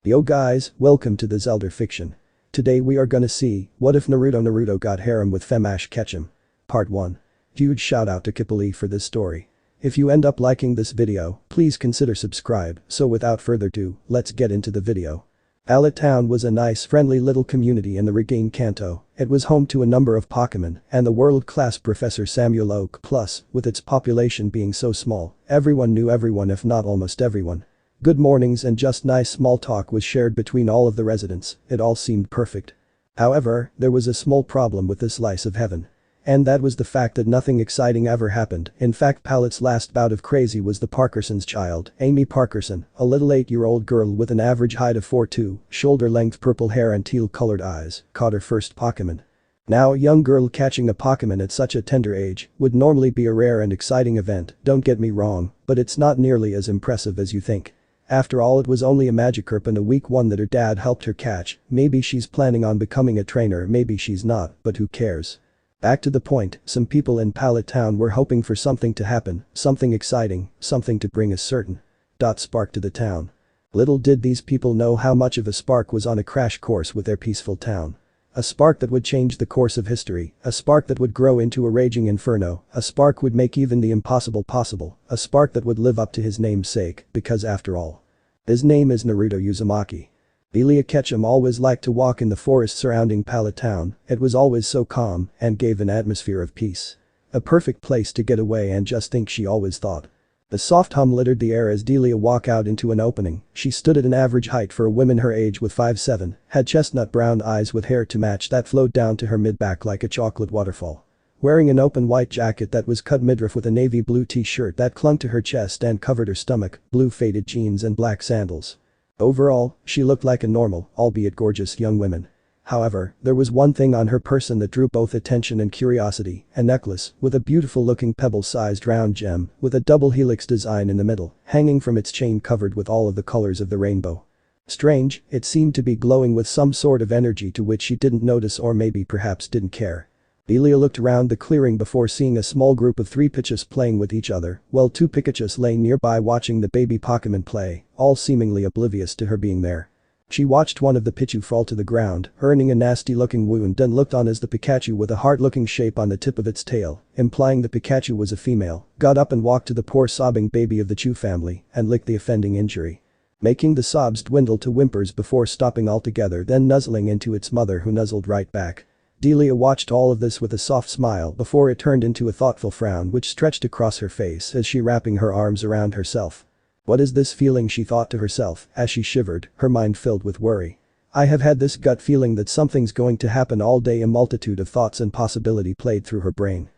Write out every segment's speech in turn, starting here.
Yo guys, welcome to the Zelda fiction. Today we are gonna see, what if Naruto Naruto got harem with Delia Ketchum? Part 1. Huge shout out to Kipplee for this story. If you end up liking this video, please consider subscribe, so without further ado, let's get into the video. Pallet Town was a nice friendly little community in the Regain Kanto. It was home to a number of Pokemon and the world-class Professor Samuel Oak, plus, with its population being so small, everyone knew everyone if not almost everyone. Good mornings and just nice small talk was shared between all of the residents, it all seemed perfect. However, there was a small problem with this slice of heaven. And that was the fact that nothing exciting ever happened. In fact, Pallet's last bout of crazy was the Parkerson's child, Amy Parkerson, a little 8-year-old girl with an average height of 4'2", shoulder-length purple hair and teal-colored eyes, caught her first Pokemon. Now a young girl catching a Pokemon at such a tender age would normally be a rare and exciting event, don't get me wrong, but it's not nearly as impressive as you think. After all, it was only a Magikarp and a weak one that her dad helped her catch. Maybe she's planning on becoming a trainer, maybe she's not, but who cares? Back to the point, some people in Pallet Town were hoping for something to happen, something exciting, something to bring a certain spark to the town. Little did these people know how much of a spark was on a crash course with their peaceful town. A spark that would change the course of history, a spark that would grow into a raging inferno, a spark would make even the impossible possible, a spark that would live up to his namesake, because after all, his name is Naruto Uzumaki. Delia Ketchum always liked to walk in the forest surrounding Pallet Town, it was always so calm and gave an atmosphere of peace. A perfect place to get away and just think, she always thought. The soft hum littered the air as Delia walked out into an opening. She stood at an average height for a woman her age with 5'7", had chestnut brown eyes with hair to match that flowed down to her mid-back like a chocolate waterfall. Wearing an open white jacket that was cut midriff with a navy blue t-shirt that clung to her chest and covered her stomach, blue faded jeans and black sandals. Overall, she looked like a normal, albeit gorgeous young woman. However, there was one thing on her person that drew both attention and curiosity, a necklace with a beautiful-looking pebble-sized round gem with a double helix design in the middle, hanging from its chain covered with all of the colors of the rainbow. Strange, it seemed to be glowing with some sort of energy to which she didn't notice or maybe perhaps didn't care. Delia looked around the clearing before seeing a small group of 3 Pikachus playing with each other, while 2 Pikachus lay nearby watching the baby Pokemon play, all seemingly oblivious to her being there. She watched one of the Pichu fall to the ground, earning a nasty-looking wound, then looked on as the Pikachu with a heart-looking shape on the tip of its tail, implying the Pikachu was a female, got up and walked to the poor sobbing baby of the Chu family and licked the offending injury, making the sobs dwindle to whimpers before stopping altogether, then nuzzling into its mother who nuzzled right back. Delia watched all of this with a soft smile before it turned into a thoughtful frown which stretched across her face as she wrapping her arms around herself. What is this feeling, she thought to herself as she shivered, her mind filled with worry. I have had this gut feeling that something's going to happen all day. A multitude of thoughts and possibility played through her brain.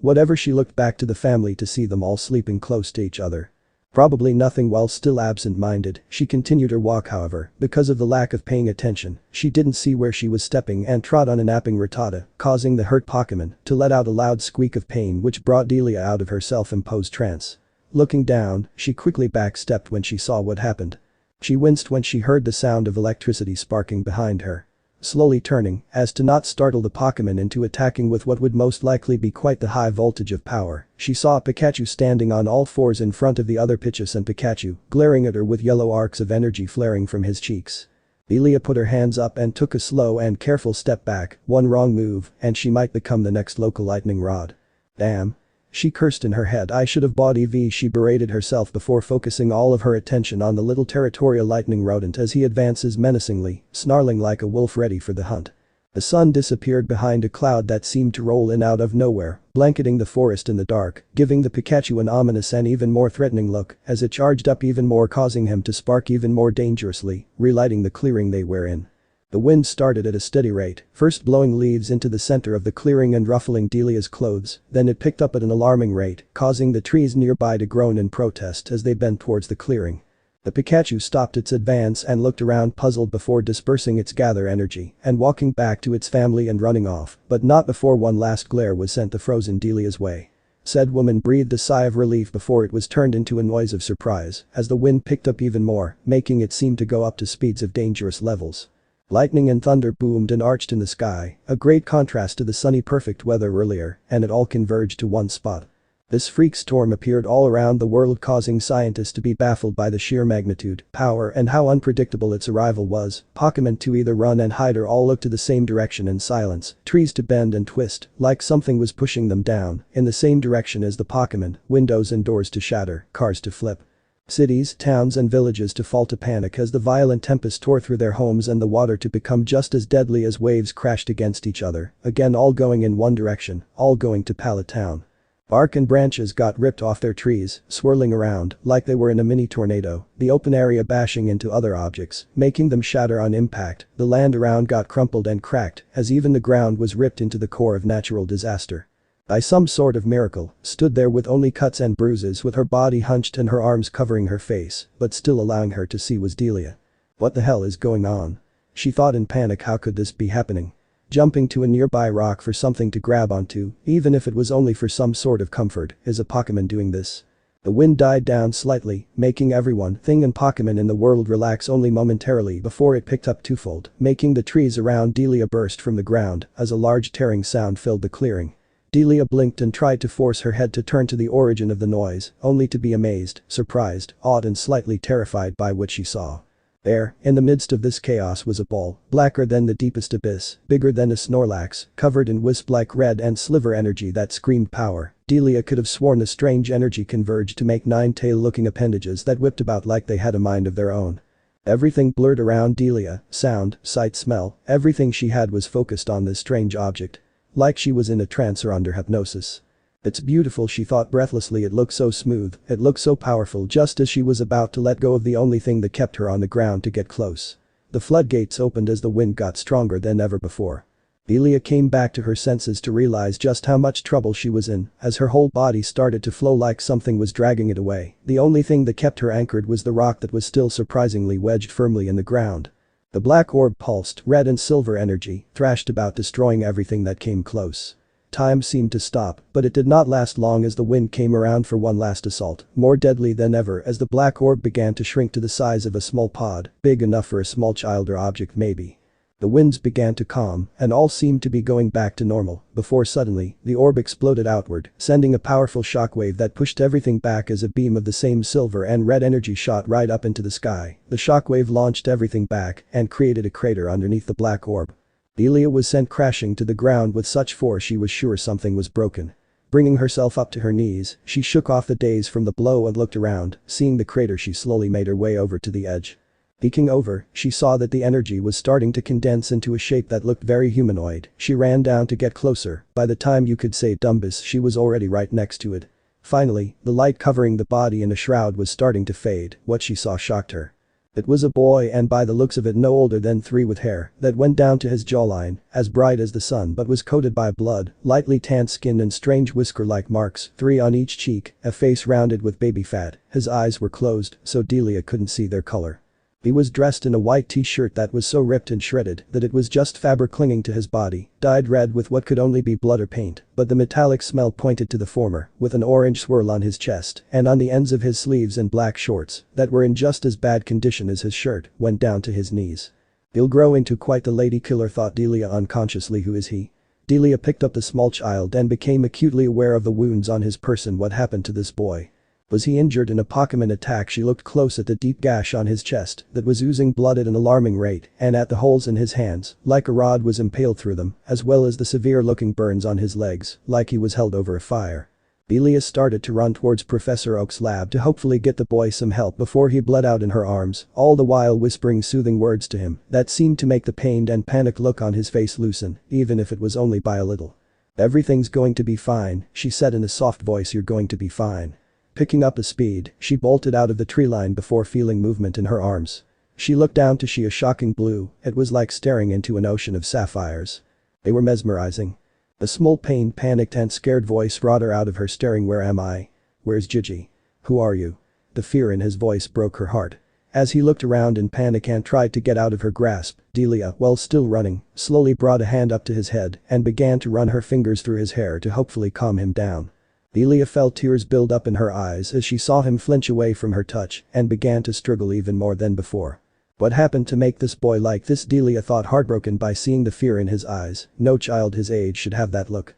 Whatever. She looked back to the family to see them all sleeping close to each other. Probably nothing. While still absent-minded, she continued her walk. However, because of the lack of paying attention, she didn't see where she was stepping and trod on a napping Rattata, causing the hurt Pokemon to let out a loud squeak of pain which brought Delia out of her self-imposed trance. Looking down, she quickly backstepped when she saw what happened. She winced when she heard the sound of electricity sparking behind her. Slowly turning, as to not startle the Pokemon into attacking with what would most likely be quite the high voltage of power, she saw a Pikachu standing on all fours in front of the other Pikachus and Pikachu, glaring at her with yellow arcs of energy flaring from his cheeks. Delia put her hands up and took a slow and careful step back, one wrong move, and she might become the next local lightning rod. Damn. She cursed in her head. I should have bought EV. She berated herself before focusing all of her attention on the little territorial lightning rodent as he advances menacingly, snarling like a wolf ready for the hunt. The sun disappeared behind a cloud that seemed to roll in out of nowhere, blanketing the forest in the dark, giving the Pikachu an ominous and even more threatening look as it charged up even more, causing him to spark even more dangerously, relighting the clearing they were in. The wind started at a steady rate, first blowing leaves into the center of the clearing and ruffling Delia's clothes, then it picked up at an alarming rate, causing the trees nearby to groan in protest as they bent towards the clearing. The Pikachu stopped its advance and looked around puzzled before dispersing its gather energy and walking back to its family and running off, but not before one last glare was sent the frozen Delia's way. Said woman breathed a sigh of relief before it was turned into a noise of surprise as the wind picked up even more, making it seem to go up to speeds of dangerous levels. Lightning and thunder boomed and arched in the sky, a great contrast to the sunny perfect weather earlier, and it all converged to one spot. This freak storm appeared all around the world, causing scientists to be baffled by the sheer magnitude, power and how unpredictable its arrival was. Pokemon to either run and hide or all look to the same direction in silence, trees to bend and twist, like something was pushing them down, in the same direction as the Pokemon, windows and doors to shatter, cars to flip. Cities, towns and villages to fall to panic as the violent tempest tore through their homes and the water to become just as deadly as waves crashed against each other, again all going in one direction, all going to Pallet Town. Bark and branches got ripped off their trees, swirling around like they were in a mini tornado, the open area bashing into other objects, making them shatter on impact. The land around got crumpled and cracked as even the ground was ripped into the core of natural disaster. By some sort of miracle, stood there with only cuts and bruises, with her body hunched and her arms covering her face, but still allowing her to see, was Delia. What the hell is going on? She thought in panic, how could this be happening? Jumping to a nearby rock for something to grab onto, even if it was only for some sort of comfort, is a Pokemon doing this? The wind died down slightly, making everyone, thing and Pokemon in the world relax only momentarily before it picked up twofold, making the trees around Delia burst from the ground as a large tearing sound filled the clearing. Delia blinked and tried to force her head to turn to the origin of the noise, only to be amazed, surprised, awed and slightly terrified by what she saw. There, in the midst of this chaos, was a ball, blacker than the deepest abyss, bigger than a Snorlax, covered in wisp-like red and sliver energy that screamed power. Delia could have sworn the strange energy converged to make 9 tail-looking appendages that whipped about like they had a mind of their own. Everything blurred around Delia, sound, sight, smell, everything she had was focused on this strange object. Like she was in a trance or under hypnosis. It's beautiful, she thought breathlessly. It looked so smooth, it looked so powerful. Just as she was about to let go of the only thing that kept her on the ground to get close, the floodgates opened as the wind got stronger than ever before. Delia came back to her senses to realize just how much trouble she was in as her whole body started to flow like something was dragging it away. The only thing that kept her anchored was the rock that was still surprisingly wedged firmly in the ground. The black orb pulsed, red and silver energy, thrashed about, destroying everything that came close. Time seemed to stop, but it did not last long as the wind came around for one last assault, more deadly than ever as the black orb began to shrink to the size of a small pod, big enough for a small child or object maybe. The winds began to calm, and all seemed to be going back to normal, before suddenly, the orb exploded outward, sending a powerful shockwave that pushed everything back as a beam of the same silver and red energy shot right up into the sky. The shockwave launched everything back and created a crater underneath the black orb. Delia was sent crashing to the ground with such force she was sure something was broken. Bringing herself up to her knees, she shook off the daze from the blow and looked around. Seeing the crater, she slowly made her way over to the edge. Peeking over, she saw that the energy was starting to condense into a shape that looked very humanoid. She ran down to get closer. By the time you could say Dumbus, she was already right next to it. Finally, the light covering the body in a shroud was starting to fade. What she saw shocked her. It was a boy, and by the looks of it no older than 3, with hair that went down to his jawline, as bright as the sun but was coated by blood, lightly tanned skin and strange whisker-like marks, 3 on each cheek, a face rounded with baby fat. His eyes were closed, so Delia couldn't see their color. He was dressed in a white t-shirt that was so ripped and shredded that it was just fabric clinging to his body, dyed red with what could only be blood or paint, but the metallic smell pointed to the former, with an orange swirl on his chest and on the ends of his sleeves, and black shorts that were in just as bad condition as his shirt went down to his knees. He'll grow into quite the lady killer, thought Delia unconsciously. Who is he? Delia picked up the small child and became acutely aware of the wounds on his person. What happened to this boy? Was he injured in a Pokemon attack? She looked close at the deep gash on his chest that was oozing blood at an alarming rate, and at the holes in his hands, like a rod was impaled through them, as well as the severe-looking burns on his legs, like he was held over a fire. Delia started to run towards Professor Oak's lab to hopefully get the boy some help before he bled out in her arms, all the while whispering soothing words to him that seemed to make the pained and panicked look on his face loosen, even if it was only by a little. "Everything's going to be fine," she said in a soft voice. "You're going to be fine." Picking up a speed, she bolted out of the tree line before feeling movement in her arms. She looked down to see a shocking blue. It was like staring into an ocean of sapphires. They were mesmerizing. A small pained, panicked and scared voice brought her out of her staring. "Where am I? Where's Gigi? Who are you?" The fear in his voice broke her heart. As he looked around in panic and tried to get out of her grasp, Delia, while still running, slowly brought a hand up to his head and began to run her fingers through his hair to hopefully calm him down. Delia felt tears build up in her eyes as she saw him flinch away from her touch and began to struggle even more than before. What happened to make this boy like this? Delia thought, heartbroken by seeing the fear in his eyes. No child his age should have that look.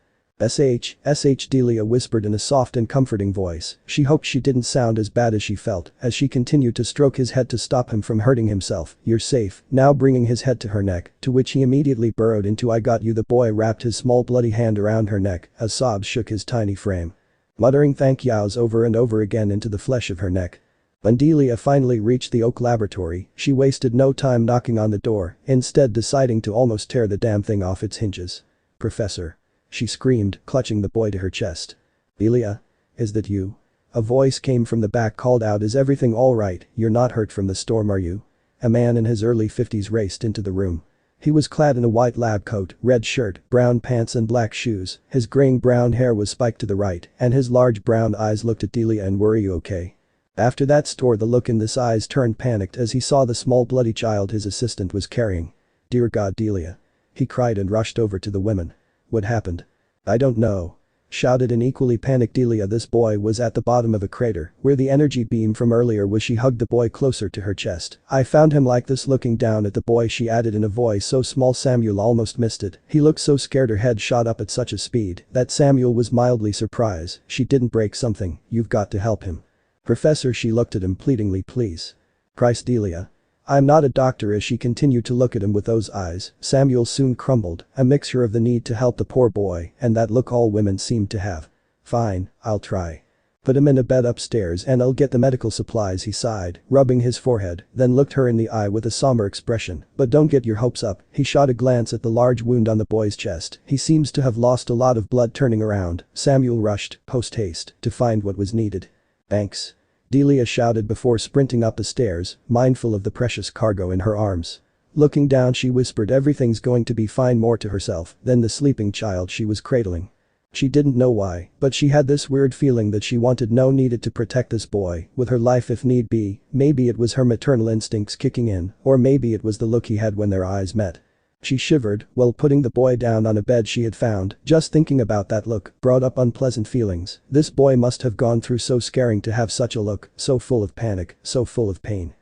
Sh, Delia whispered in a soft and comforting voice. She hoped she didn't sound as bad as she felt as she continued to stroke his head to stop him from hurting himself. You're safe, now bringing his head to her neck, to which he immediately burrowed into I got you. The boy wrapped his small bloody hand around her neck as sobs shook his tiny frame. Muttering thank yous over and over again into the flesh of her neck. When Delia finally reached the Oak Laboratory, she wasted no time knocking on the door, instead deciding to almost tear the damn thing off its hinges. Professor. She screamed, clutching the boy to her chest. Delia? Is that you? A voice came from the back called out, is everything alright? You're not hurt from the storm, are you? A man in his early 50s raced into the room. He was clad in a white lab coat, red shirt, brown pants and black shoes, his graying brown hair was spiked to the right, and his large brown eyes looked at Delia and were you okay? After that store the look in his eyes turned panicked as he saw the small bloody child his assistant was carrying. Dear God, Delia. He cried and rushed over to the women. What happened? I don't know. Shouted an equally panicked Delia. This boy was at the bottom of a crater where the energy beam from earlier was. She hugged the boy closer to her chest. I found him like this. Looking down at the boy she added in a voice so small Samuel almost missed it. He looked so scared her head shot up at such a speed that Samuel was mildly surprised. She didn't break something, you've got to help him. Professor, she looked at him pleadingly. Please. Christ, Delia. I'm not a doctor. As she continued to look at him with those eyes, Samuel soon crumbled, a mixture of the need to help the poor boy and that look all women seemed to have. Fine, I'll try. Put him in a bed upstairs and I'll get the medical supplies, he sighed, rubbing his forehead, then looked her in the eye with a somber expression. But don't get your hopes up. He shot a glance at the large wound on the boy's chest. He seems to have lost a lot of blood. Turning around, Samuel rushed, post-haste, to find what was needed. Thanks. Delia shouted before sprinting up the stairs, mindful of the precious cargo in her arms. Looking down she whispered, everything's going to be fine, more to herself than the sleeping child she was cradling. She didn't know why, but she had this weird feeling that she needed to protect this boy with her life if need be. Maybe it was her maternal instincts kicking in, or maybe it was the look he had when their eyes met. She shivered while putting the boy down on a bed she had found. Just thinking about that look brought up unpleasant feelings. This boy must have gone through so scaring to have such a look, so full of panic, so full of pain.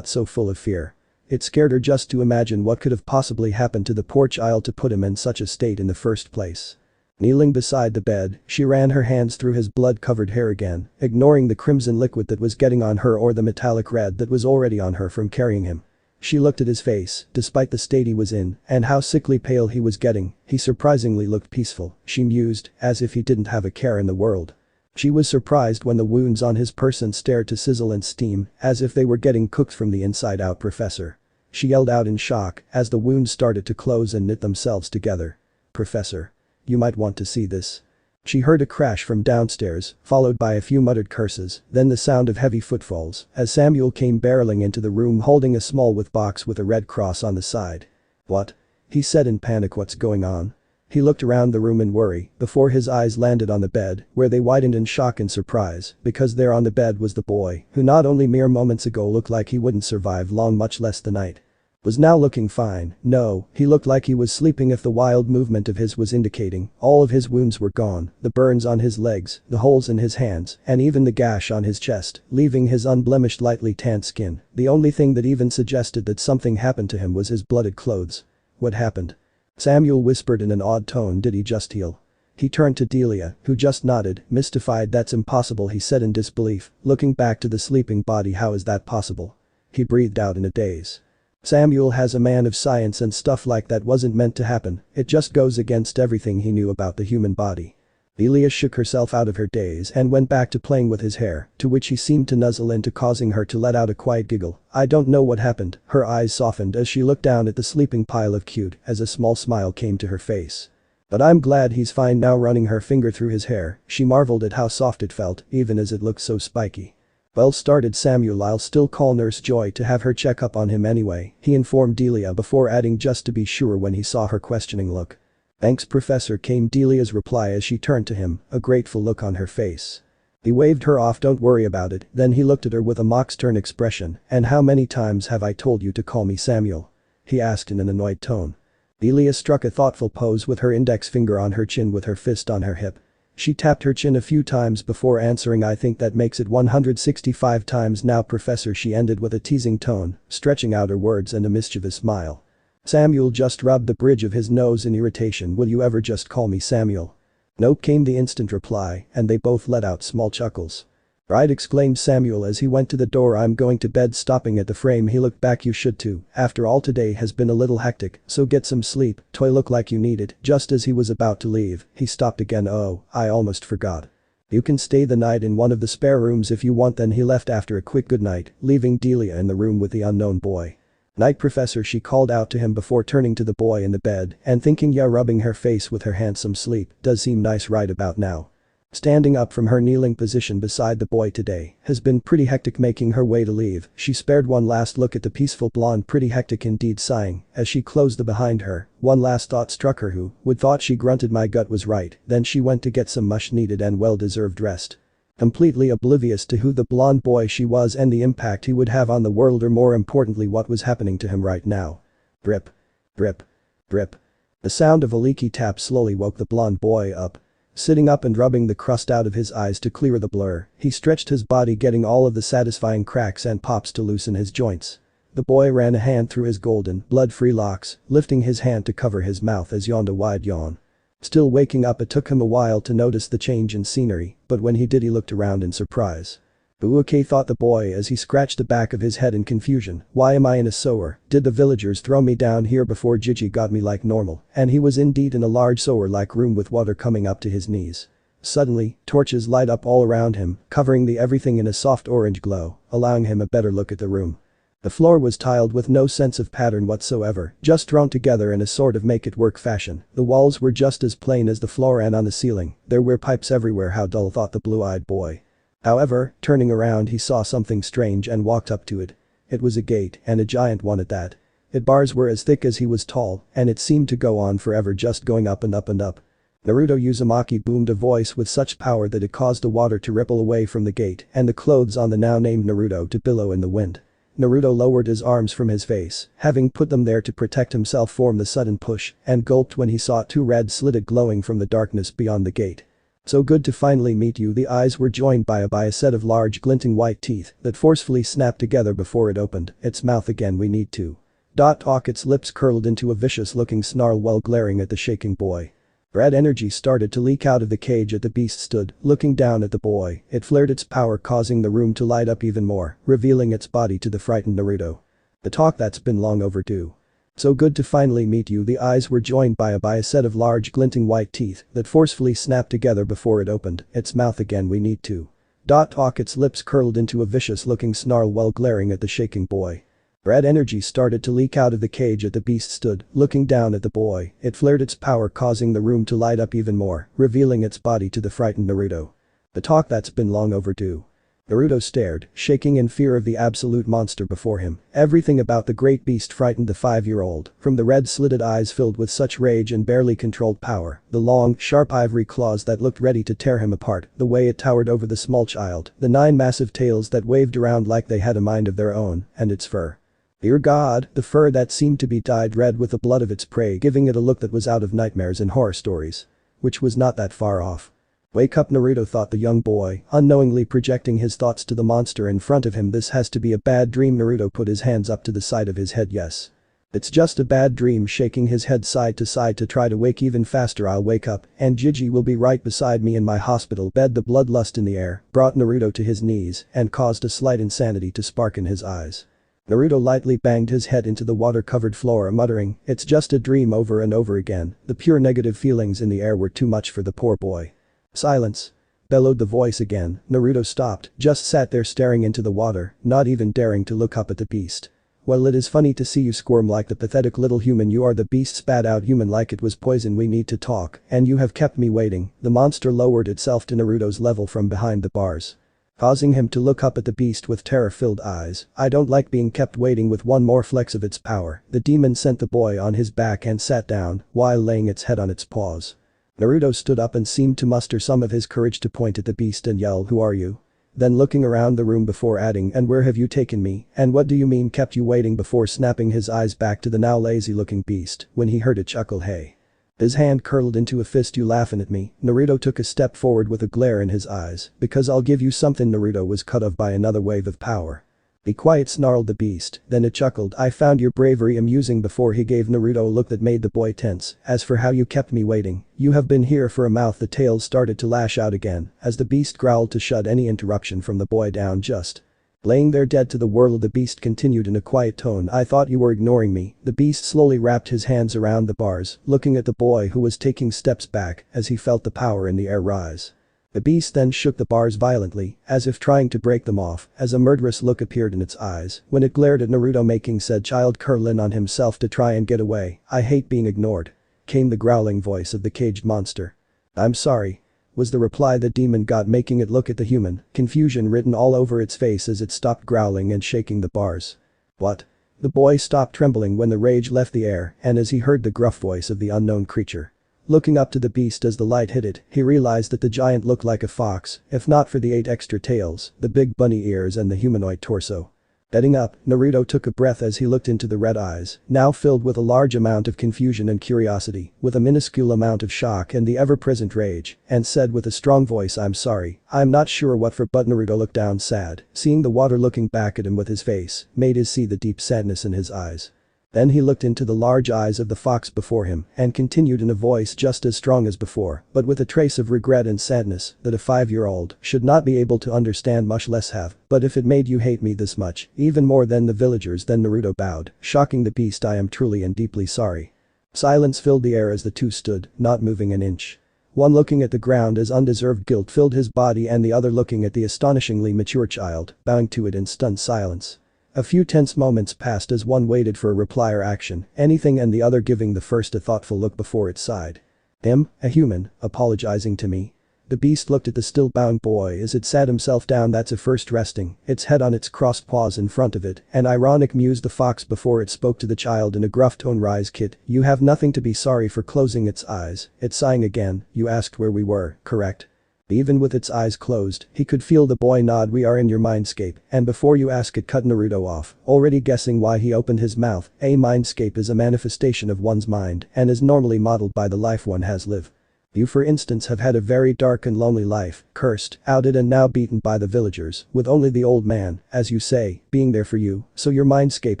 So full of fear. It scared her just to imagine what could have possibly happened to the poor child to put him in such a state in the first place. Kneeling beside the bed, she ran her hands through his blood-covered hair again, ignoring the crimson liquid that was getting on her or the metallic red that was already on her from carrying him. She looked at his face, despite the state he was in and how sickly pale he was getting, he surprisingly looked peaceful, she mused, as if he didn't have a care in the world. She was surprised when the wounds on his person started to sizzle and steam, as if they were getting cooked from the inside out. Professor. She yelled out in shock as the wounds started to close and knit themselves together. Professor. You might want to see this. She heard a crash from downstairs, followed by a few muttered curses, then the sound of heavy footfalls as Samuel came barreling into the room holding a small box with a red cross on the side. What? He said in panic. What's going on? He looked around the room in worry before his eyes landed on the bed, where they widened in shock and surprise because there on the bed was the boy who not only mere moments ago looked like he wouldn't survive long, much less the night. Was now looking fine. No, he looked like he was sleeping if the wild movement of his was indicating. All of his wounds were gone, the burns on his legs, the holes in his hands, and even the gash on his chest, leaving his unblemished lightly tanned skin. The only thing that even suggested that something happened to him was his blooded clothes. What happened? Samuel whispered in an odd tone. Did he just heal? He turned to Delia, who just nodded, mystified. That's impossible, he said in disbelief, looking back to the sleeping body. How is that possible? He breathed out in a daze. Samuel has a man of science and stuff like that wasn't meant to happen, it just goes against everything he knew about the human body. Delia shook herself out of her daze and went back to playing with his hair, to which he seemed to nuzzle into, causing her to let out a quiet giggle. I don't know what happened. Her eyes softened as she looked down at the sleeping pile of cute as a small smile came to her face. But I'm glad he's fine now. Running her finger through his hair, she marveled at how soft it felt, even as it looked so spiky. Well, started Samuel, I'll still call Nurse Joy to have her check up on him anyway, he informed Delia before adding just to be sure when he saw her questioning look. Thanks, Professor, came Delia's reply as she turned to him, a grateful look on her face. He waved her off. Don't worry about it. Then he looked at her with a mock stern expression. And how many times have I told you to call me Samuel? He asked in an annoyed tone. Delia struck a thoughtful pose with her index finger on her chin with her fist on her hip. She tapped her chin a few times before answering. I think that makes it 165 times now, Professor, she ended with a teasing tone, stretching out her words and a mischievous smile. Samuel just rubbed the bridge of his nose in irritation. Will you ever just call me Samuel? Nope, came the instant reply, and they both let out small chuckles. Right, exclaimed Samuel as he went to the door. I'm going to bed. Stopping at the frame he looked back. You should too, after all today has been a little hectic, so get some sleep, toy look like you need it. Just as he was about to leave, he stopped again. Oh, I almost forgot. You can stay the night in one of the spare rooms if you want. Then he left after a quick goodnight, leaving Delia in the room with the unknown boy. Night, professor, she called out to him before turning to the boy in the bed and thinking, yeah, rubbing her face with her handsome sleep does seem nice right about now. Standing up from her kneeling position beside the boy today has been pretty hectic. Making her way to leave, she spared one last look at the peaceful blonde. Pretty hectic indeed. Sighing as she closed the behind her, one last thought struck her. Who would thought? She grunted. My gut was right. Then she went to get some much needed and well-deserved rest. Completely oblivious to who the blonde boy she was and the impact he would have on the world, or more importantly what was happening to him right now. Drip. Drip. Drip. The sound of a leaky tap slowly woke the blonde boy up. Sitting up and rubbing the crust out of his eyes to clear the blur, he stretched his body, getting all of the satisfying cracks and pops to loosen his joints. The boy ran a hand through his golden, blood-free locks, lifting his hand to cover his mouth as yawned a wide yawn. Still waking up, it took him a while to notice the change in scenery, but when he did he looked around in surprise. Okay, thought the boy as he scratched the back of his head in confusion. Why am I in a sewer? Did the villagers throw me down here before Gigi got me like normal? And he was indeed in a large sewer-like room with water coming up to his knees. Suddenly, torches light up all around him, covering the everything in a soft orange glow, allowing him a better look at the room. The floor was tiled with no sense of pattern whatsoever, just thrown together in a sort of make-it-work fashion. The walls were just as plain as the floor, and on the ceiling, there were pipes everywhere. How dull, thought the blue-eyed boy. However, turning around he saw something strange and walked up to it. It was a gate, and a giant one at that. Its bars were as thick as he was tall, and it seemed to go on forever, just going up and up and up. Naruto Uzumaki, boomed a voice with such power that it caused the water to ripple away from the gate and the clothes on the now named Naruto to billow in the wind. Naruto lowered his arms from his face, having put them there to protect himself from the sudden push, and gulped when he saw two red slitted glowing from the darkness beyond the gate. So good to finally meet you. The eyes were joined by a set of large glinting white teeth that forcefully snapped together before it opened its mouth again. We need to. Talk. Its lips curled into a vicious looking snarl while glaring at the shaking boy. Red energy started to leak out of the cage as the beast stood, looking down at the boy. It flared its power, causing the room to light up even more, revealing its body to the frightened Naruto. The talk that's been long overdue. So good to finally meet you. The eyes were joined by a set of large glinting white teeth that forcefully snapped together before it opened its mouth again. We need to. Talk. Its lips curled into a vicious looking snarl while glaring at the shaking boy. Red energy started to leak out of the cage as the beast stood, looking down at the boy. It flared its power, causing the room to light up even more, revealing its body to the frightened Naruto. The talk that's been long overdue. Naruto stared, shaking in fear of the absolute monster before him. Everything about the great beast frightened the 5-year-old, from the red-slitted eyes filled with such rage and barely controlled power, the long, sharp ivory claws that looked ready to tear him apart, the way it towered over the small child, the 9 massive tails that waved around like they had a mind of their own, and its fur. Dear God, the fur that seemed to be dyed red with the blood of its prey, giving it a look that was out of nightmares and horror stories. Which was not that far off. Wake up, Naruto, thought the young boy, unknowingly projecting his thoughts to the monster in front of him. This has to be a bad dream. Naruto put his hands up to the side of his head. Yes. It's just a bad dream, shaking his head side to side to try to wake even faster. I'll wake up, and Gigi will be right beside me in my hospital bed. The bloodlust in the air brought Naruto to his knees and caused a slight insanity to spark in his eyes. Naruto lightly banged his head into the water-covered floor, muttering, "It's just a dream," over and over again. The pure negative feelings in the air were too much for the poor boy. Silence. Bellowed the voice again. Naruto stopped, just sat there staring into the water, not even daring to look up at the beast. "Well, it is funny to see you squirm like the pathetic little human you are," the beast spat out. "Human like it was poison. We need to talk, and you have kept me waiting." The monster lowered itself to Naruto's level from behind the bars, causing him to look up at the beast with terror-filled eyes. "I don't like being kept waiting." With one more flex of its power, the demon sent the boy on his back and sat down, while laying its head on its paws. Naruto stood up and seemed to muster some of his courage to point at the beast and yell, "Who are you?" Then looking around the room before adding, "And where have you taken me? And what do you mean kept you waiting?" before snapping his eyes back to the now lazy-looking beast when he heard it chuckle, "Hey." His hand curled into a fist. "You laughing at me?" Naruto took a step forward with a glare in his eyes. "Because I'll give you something." Naruto was cut off by another wave of power. "Be quiet," snarled the beast, then it chuckled. "I found your bravery amusing," before he gave Naruto a look that made the boy tense. "As for how you kept me waiting, you have been here for a mouth." The tails started to lash out again as the beast growled to shut any interruption from the boy down. Just laying there dead to the world, the beast continued in a quiet tone. "I thought you were ignoring me." The beast slowly wrapped his hands around the bars, looking at the boy who was taking steps back as he felt the power in the air rise. The beast then shook the bars violently, as if trying to break them off, as a murderous look appeared in its eyes when it glared at Naruto, making said child curl in on himself to try and get away. "I hate being ignored," came the growling voice of the caged monster. "I'm sorry," was the reply the demon got, making it look at the human, confusion written all over its face as it stopped growling and shaking the bars. "What?" The boy stopped trembling when the rage left the air and as he heard the gruff voice of the unknown creature. Looking up to the beast as the light hit it, he realized that the giant looked like a fox, if not for the 8 extra tails, the big bunny ears and the humanoid torso. Getting up, Naruto took a breath as he looked into the red eyes, now filled with a large amount of confusion and curiosity, with a minuscule amount of shock and the ever-present rage, and said with a strong voice, "I'm sorry, I'm not sure what for." But Naruto looked down sad, seeing the water looking back at him with his face, made his see the deep sadness in his eyes. Then he looked into the large eyes of the fox before him and continued in a voice just as strong as before, but with a trace of regret and sadness that a 5-year-old should not be able to understand, much less have. "But if it made you hate me this much, even more than the villagers," then Naruto bowed, shocking the beast, "I am truly and deeply sorry." Silence filled the air as the two stood, not moving an inch. One looking at the ground as undeserved guilt filled his body and the other looking at the astonishingly mature child, bowing to it in stunned silence. A few tense moments passed as one waited for a reply or action, anything, and the other giving the first a thoughtful look before it sighed. "Him, a human, apologizing to me?" The beast looked at the still bound boy as it sat himself down, that's a first, resting its head on its crossed paws in front of it, and ironic, mused the fox before it spoke to the child in a gruff tone. "Rise, kid, you have nothing to be sorry for." Closing its eyes, it sighing again, "You asked where we were, correct?" Even with its eyes closed, he could feel the boy nod. "We are in your mindscape, and before you ask," it cut Naruto off, already guessing why he opened his mouth. A mindscape is a manifestation of one's mind and is normally modeled by the life one has lived. You, for instance, have had a very dark and lonely life, cursed, outed and now beaten by the villagers, with only the old man, as you say, being there for you, so your mindscape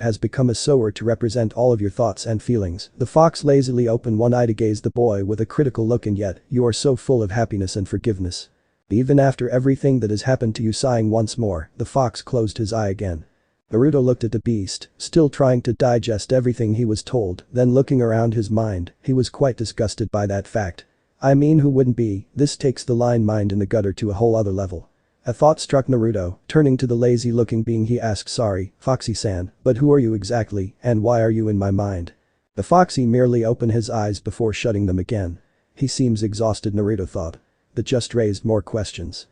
has become a sower to represent all of your thoughts and feelings." The fox lazily opened one eye to gaze the boy with a critical look. "And yet, you are so full of happiness and forgiveness. Even after everything that has happened to you." Sighing once more, the fox closed his eye again. Naruto looked at the beast, still trying to digest everything he was told, then looking around his mind, he was quite disgusted by that fact. I mean, who wouldn't be? This takes the line mind in the gutter to a whole other level. A thought struck Naruto, turning to the lazy-looking being he asked, "Sorry, Foxy-san, but who are you exactly, and why are you in my mind?" The foxy merely opened his eyes before shutting them again. "He seems exhausted," Naruto thought. That just raised more questions.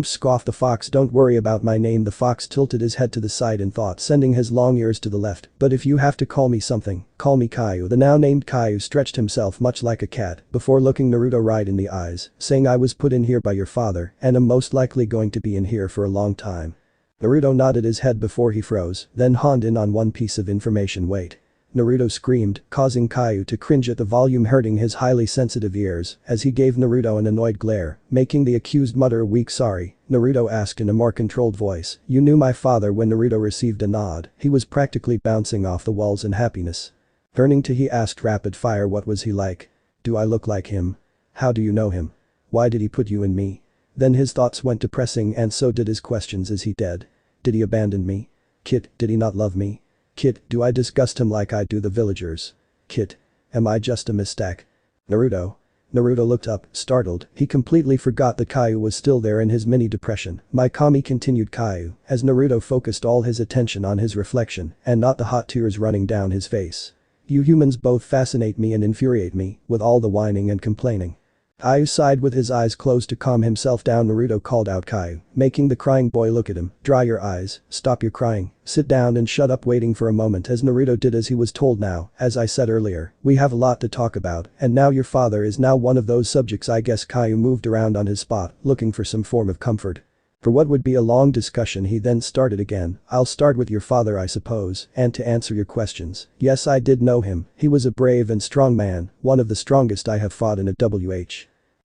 Scoffed the fox. "Don't worry about my name." The fox tilted his head to the side in thought, sending his long ears to the left. "But if you have to call me something, call me Kaiu." The now named Kaiu stretched himself much like a cat before looking Naruto right in the eyes, saying, "I was put in here by your father and am most likely going to be in here for a long time." Naruto nodded his head before he froze, then honed in on one piece of information. "Wait." Naruto screamed, causing Kaiu to cringe at the volume, hurting his highly sensitive ears as he gave Naruto an annoyed glare, making the accused mutter a weak sorry. Naruto asked in a more controlled voice, "You knew my father?" When Naruto received a nod, he was practically bouncing off the walls in happiness. Turning to he asked rapid fire, "What was he like? Do I look like him? How do you know him? Why did he put you in me?" Then his thoughts went depressing, and so did his questions. Is he dead? Did he abandon me? Kid, did he not love me? Kid, do I disgust him like I do the villagers? Kid, am I just a mistake? Naruto. Naruto looked up, startled. He completely forgot that Kaiu was still there in his mini depression. "My Kami," continued Kaiu, as Naruto focused all his attention on his reflection and not the hot tears running down his face. "You humans both fascinate me and infuriate me, with all the whining and complaining." Kaiu sighed with his eyes closed to calm himself down. Naruto called out Kaiu, making the crying boy look at him. "Dry your eyes, stop your crying, sit down and shut up." Waiting for a moment as Naruto did as he was told. "Now, as I said earlier, we have a lot to talk about, and now your father is now one of those subjects, I guess." Kaiu moved around on his spot, looking for some form of comfort. For what would be a long discussion, he then started again. "I'll start with your father, I suppose, and to answer your questions. Yes, I did know him. He was a brave and strong man, one of the strongest I have fought in a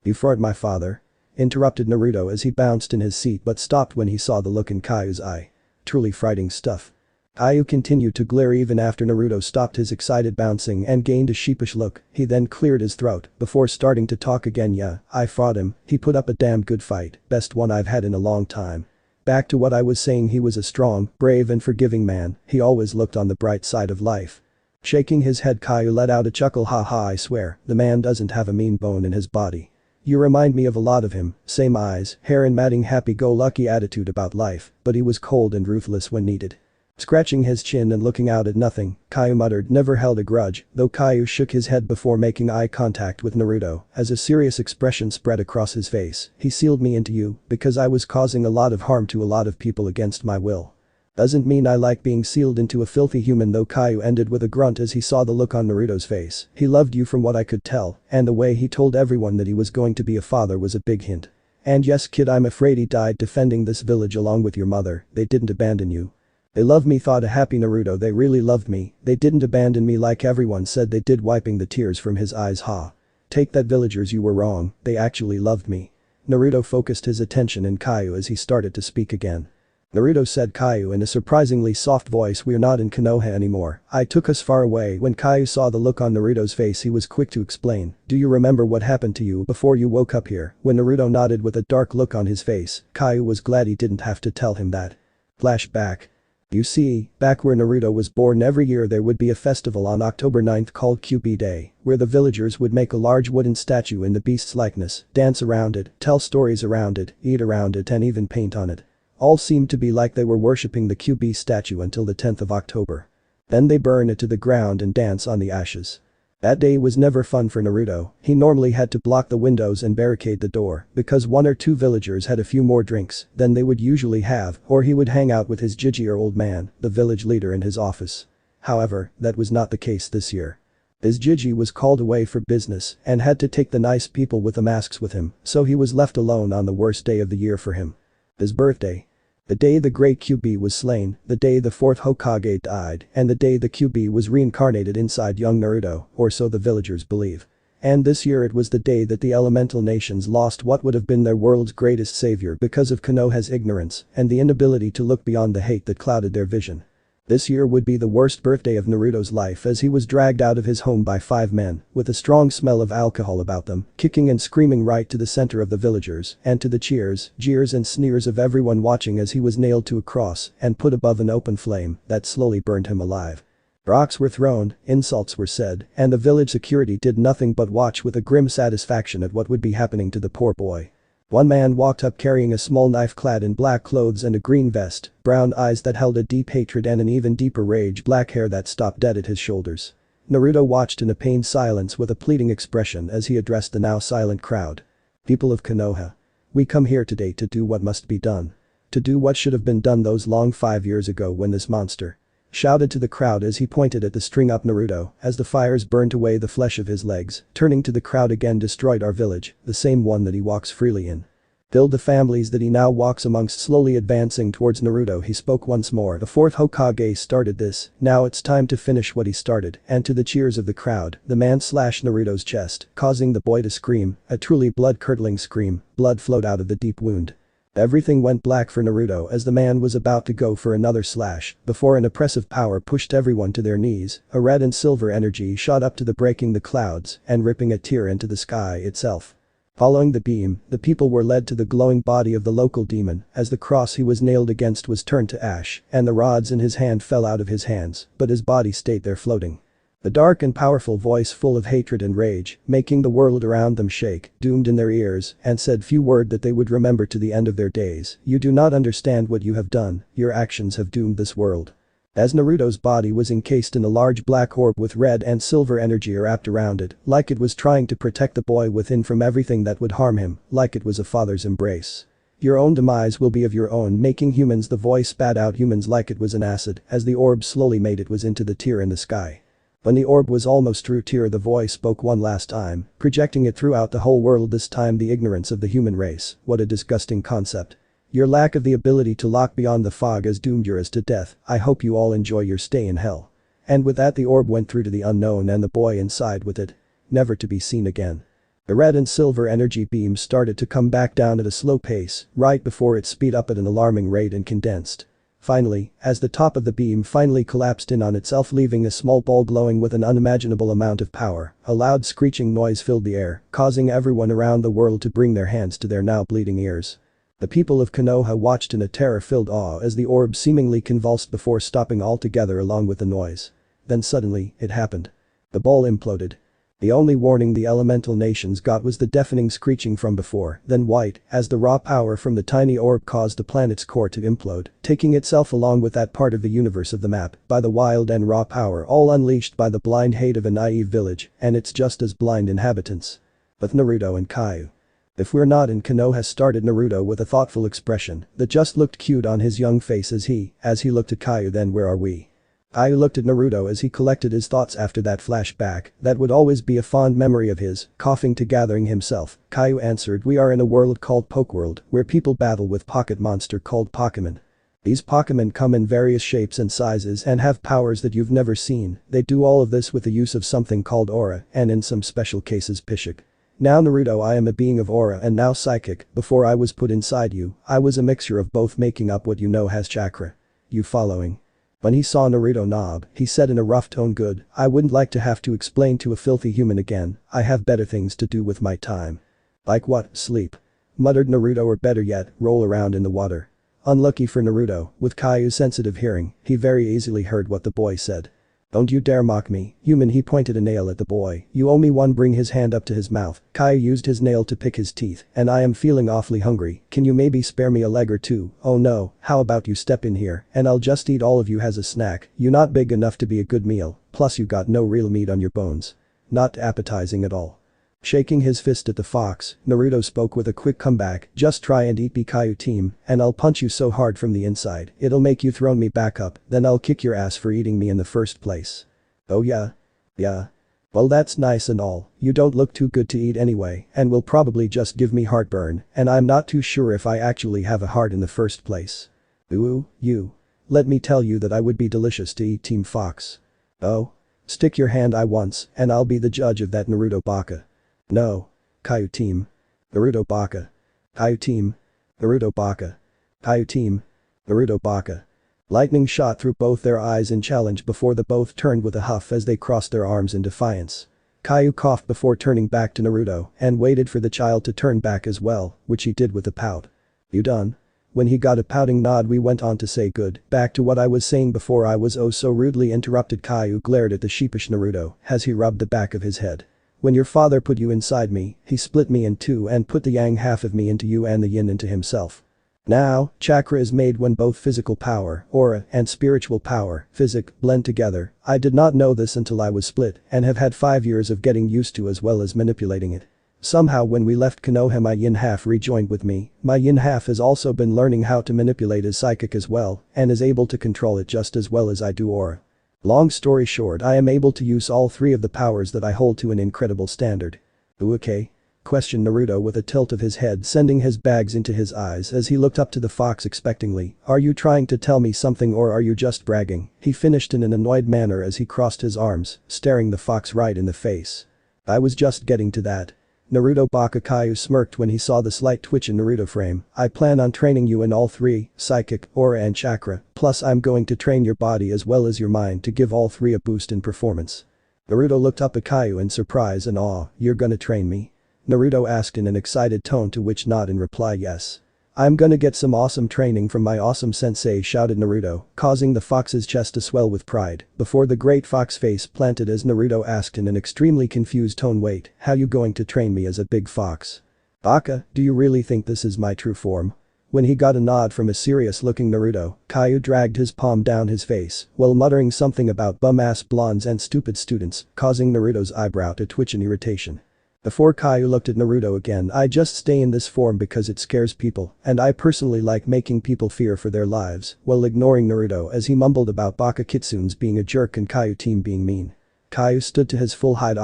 You fought my father?" interrupted Naruto as he bounced in his seat but stopped when he saw the look in Kaiu's eye. truly frightening stuff. Caillou continued to glare even after Naruto stopped his excited bouncing and gained a sheepish look. He then cleared his throat before starting to talk again. Yeah, I fought him, he put up a damn good fight, best one I've had in a long time. Back to what I was saying, he was a strong, brave and forgiving man, he always looked on the bright side of life. Shaking his head, Caillou let out a chuckle. Haha, I swear, the man doesn't have a mean bone in his body. You remind me of a lot of him, same eyes, hair and matting happy-go-lucky attitude about life, but he was cold and ruthless when needed. Scratching his chin and looking out at nothing, Caillou muttered, never held a grudge, though Caillou shook his head before making eye contact with Naruto, as a serious expression spread across his face. He sealed me into you, because I was causing a lot of harm to a lot of people against my will. Doesn't mean I like being sealed into a filthy human though. Caillou ended with a grunt as he saw the look on Naruto's face. He loved you from what I could tell, and the way he told everyone that he was going to be a father was a big hint. And yes kid, I'm afraid he died defending this village along with your mother, they didn't abandon you. They love me, thought a happy Naruto, they really loved me, they didn't abandon me like everyone said they did, wiping the tears from his eyes. Ha. Take that villagers, you were wrong, they actually loved me. Naruto focused his attention in Caillou as he started to speak again. Naruto said, Caillou in a surprisingly soft voice, we're not in Konoha anymore, I took us far away. When Caillou saw the look on Naruto's face he was quick to explain, do you remember what happened to you before you woke up here? When Naruto nodded with a dark look on his face, Caillou was glad he didn't have to tell him that. Flashback. You see, back where Naruto was born every year there would be a festival on October 9th called Kyuubi Day, where the villagers would make a large wooden statue in the beast's likeness, dance around it, tell stories around it, eat around it and even paint on it. All seemed to be like they were worshipping the Kyuubi statue until the 10th of October. Then they burn it to the ground and dance on the ashes. That day was never fun for Naruto, he normally had to block the windows and barricade the door because one or two villagers had a few more drinks than they would usually have, or he would hang out with his Jiji old man, the village leader, in his office. However, that was not the case this year. His Jiji was called away for business and had to take the nice people with the masks with him, so he was left alone on the worst day of the year for him. His birthday. The day the great Kyuubi was slain, the day the fourth Hokage died, and the day the Kyuubi was reincarnated inside young Naruto, or so the villagers believe. And this year it was the day that the elemental nations lost what would have been their world's greatest savior because of Konoha's ignorance and the inability to look beyond the hate that clouded their vision. This year would be the worst birthday of Naruto's life as he was dragged out of his home by 5 men, with a strong smell of alcohol about them, kicking and screaming right to the center of the villagers and to the cheers, jeers and sneers of everyone watching as he was nailed to a cross and put above an open flame that slowly burned him alive. Rocks were thrown, insults were said, and the village security did nothing but watch with a grim satisfaction at what would be happening to the poor boy. One man walked up carrying a small knife clad in black clothes and a green vest, brown eyes that held a deep hatred and an even deeper rage, black hair that stopped dead at his shoulders. Naruto watched in a pained silence with a pleading expression as he addressed the now silent crowd. People of Konoha. We come here today to do what must be done. To do what should have been done those long 5 years ago when this monster shouted to the crowd as he pointed at the string-up Naruto as the fires burned away the flesh of his legs, turning to the crowd again, destroyed our village, the same one that he walks freely in. Filled the families that he now walks amongst, slowly advancing towards Naruto he spoke once more. The fourth Hokage started this, now it's time to finish what he started, and to the cheers of the crowd, the man slashed Naruto's chest, causing the boy to scream, a truly blood-curdling scream, blood flowed out of the deep wound. Everything went black for Naruto as the man was about to go for another slash before an oppressive power pushed everyone to their knees, a red and silver energy shot up to the breaking the clouds and ripping a tear into the sky itself. Following the beam, the people were led to the glowing body of the local demon as the cross he was nailed against was turned to ash and the rods in his hand fell out of his hands, but his body stayed there floating. The dark and powerful voice full of hatred and rage, making the world around them shake, doomed in their ears and said few words that they would remember to the end of their days. You do not understand what you have done, your actions have doomed this world. As Naruto's body was encased in a large black orb with red and silver energy wrapped around it, like it was trying to protect the boy within from everything that would harm him, like it was a father's embrace. Your own demise will be of your own, making humans. The voice spat out humans like it was an acid as the orb slowly made it was into the tear in the sky. When the orb was almost through tear the voice spoke one last time, projecting it throughout the whole world, this time the ignorance of the human race. What a disgusting concept. Your lack of the ability to look beyond the fog has doomed yours to death. I hope you all enjoy your stay in hell. And with that the orb went through to the unknown and the boy inside with it. Never to be seen again. The red and silver energy beams started to come back down at a slow pace, right before it speed up at an alarming rate and condensed. Finally, as the top of the beam finally collapsed in on itself, leaving a small ball glowing with an unimaginable amount of power, a loud screeching noise filled the air, causing everyone around the world to bring their hands to their now bleeding ears. The people of Konoha watched in a terror-filled awe as the orb seemingly convulsed before stopping altogether along with the noise. Then suddenly, it happened. The ball imploded. The only warning the elemental nations got was the deafening screeching from before, then white, as the raw power from the tiny orb caused the planet's core to implode, taking itself along with that part of the universe of the map, by the wild and raw power all unleashed by the blind hate of a naive village and its just as blind inhabitants. But Naruto and Kyu. If we're not in Konoha, started Naruto with a thoughtful expression that just looked cute on his young face as he looked at Kyu. Then where are we? Kyu looked at Naruto as he collected his thoughts after that flashback that would always be a fond memory of his, coughing to gathering himself. Kyu answered, we are in a world called Pokeworld where people battle with pocket monster called Pokemon. These Pokemon come in various shapes and sizes and have powers that you've never seen. They do all of this with the use of something called aura and in some special cases Psychic. Now Naruto, I am a being of aura and now psychic. Before I was put inside you, I was a mixture of both, making up what you know as chakra. You following? When he saw Naruto nod, he said in a rough tone, good, I wouldn't like to have to explain to a filthy human again, I have better things to do with my time. Like what, sleep? Muttered Naruto, or better yet, roll around in the water. Unlucky for Naruto, with Kyuu's sensitive hearing, he very easily heard what the boy said. Don't you dare mock me, human. He pointed a nail at the boy. You owe me one. Bring his hand up to his mouth. Kyu used his nail to pick his teeth, and I am feeling awfully hungry. Can you maybe spare me a leg or two? Oh no, how about you step in here and I'll just eat all of you as a snack. You not big enough to be a good meal, plus you got no real meat on your bones. Not appetizing at all. Shaking his fist at the fox, Naruto spoke with a quick comeback, just try and eat me, Kyu team, and I'll punch you so hard from the inside, it'll make you throw me back up, then I'll kick your ass for eating me in the first place. Oh yeah? Yeah. Well, that's nice and all, you don't look too good to eat anyway and will probably just give me heartburn, and I'm not too sure if I actually have a heart in the first place. Ooh, you. Let me tell you that I would be delicious to eat, Team Fox. Oh? Stick your hand I once and I'll be the judge of that, Naruto Baka. No. Kyu team. Naruto Baka. Kyu team. Naruto Baka. Kyu team. Naruto Baka. Lightning shot through both their eyes in challenge before the both turned with a huff as they crossed their arms in defiance. Kyu coughed before turning back to Naruto and waited for the child to turn back as well, which he did with a pout. You done? When he got a pouting nod, we went on to say, good, back to what I was saying before I was oh so rudely interrupted. Kyu glared at the sheepish Naruto as he rubbed the back of his head. When your father put you inside me, he split me in two and put the yang half of me into you and the yin into himself. Now, chakra is made when both physical power, aura, and spiritual power, physic, blend together. I did not know this until I was split and have had 5 years of getting used to as well as manipulating it. Somehow when we left Konoha, my yin half rejoined with me. My yin half has also been learning how to manipulate his psychic as well and is able to control it just as well as I do aura. Long story short, I am able to use all three of the powers that I hold to an incredible standard. Ooh, okay? Questioned Naruto with a tilt of his head, sending his bags into his eyes as he looked up to the fox expectantly. Are you trying to tell me something or are you just bragging? He finished in an annoyed manner as he crossed his arms, staring the fox right in the face. I was just getting to that. Naruto Baka. Kyu smirked when he saw the slight twitch in Naruto frame. I plan on training you in all three, psychic, aura and chakra, plus I'm going to train your body as well as your mind to give all three a boost in performance. Naruto looked up at Kyu in surprise and awe. You're gonna train me? Naruto asked in an excited tone, to which nod in reply, yes. I'm gonna get some awesome training from my awesome sensei, shouted Naruto, causing the fox's chest to swell with pride before the great fox face planted as Naruto asked in an extremely confused tone, wait, how you going to train me as a big fox? Baka, do you really think this is my true form? When he got a nod from a serious-looking Naruto, Kyu dragged his palm down his face while muttering something about bum-ass blondes and stupid students, causing Naruto's eyebrow to twitch in irritation. Before Kyu looked at Naruto again, I just stay in this form because it scares people and I personally like making people fear for their lives, while ignoring Naruto as he mumbled about Baka Kitsune's being a jerk and Kyu team being mean. Kyu stood to his full height.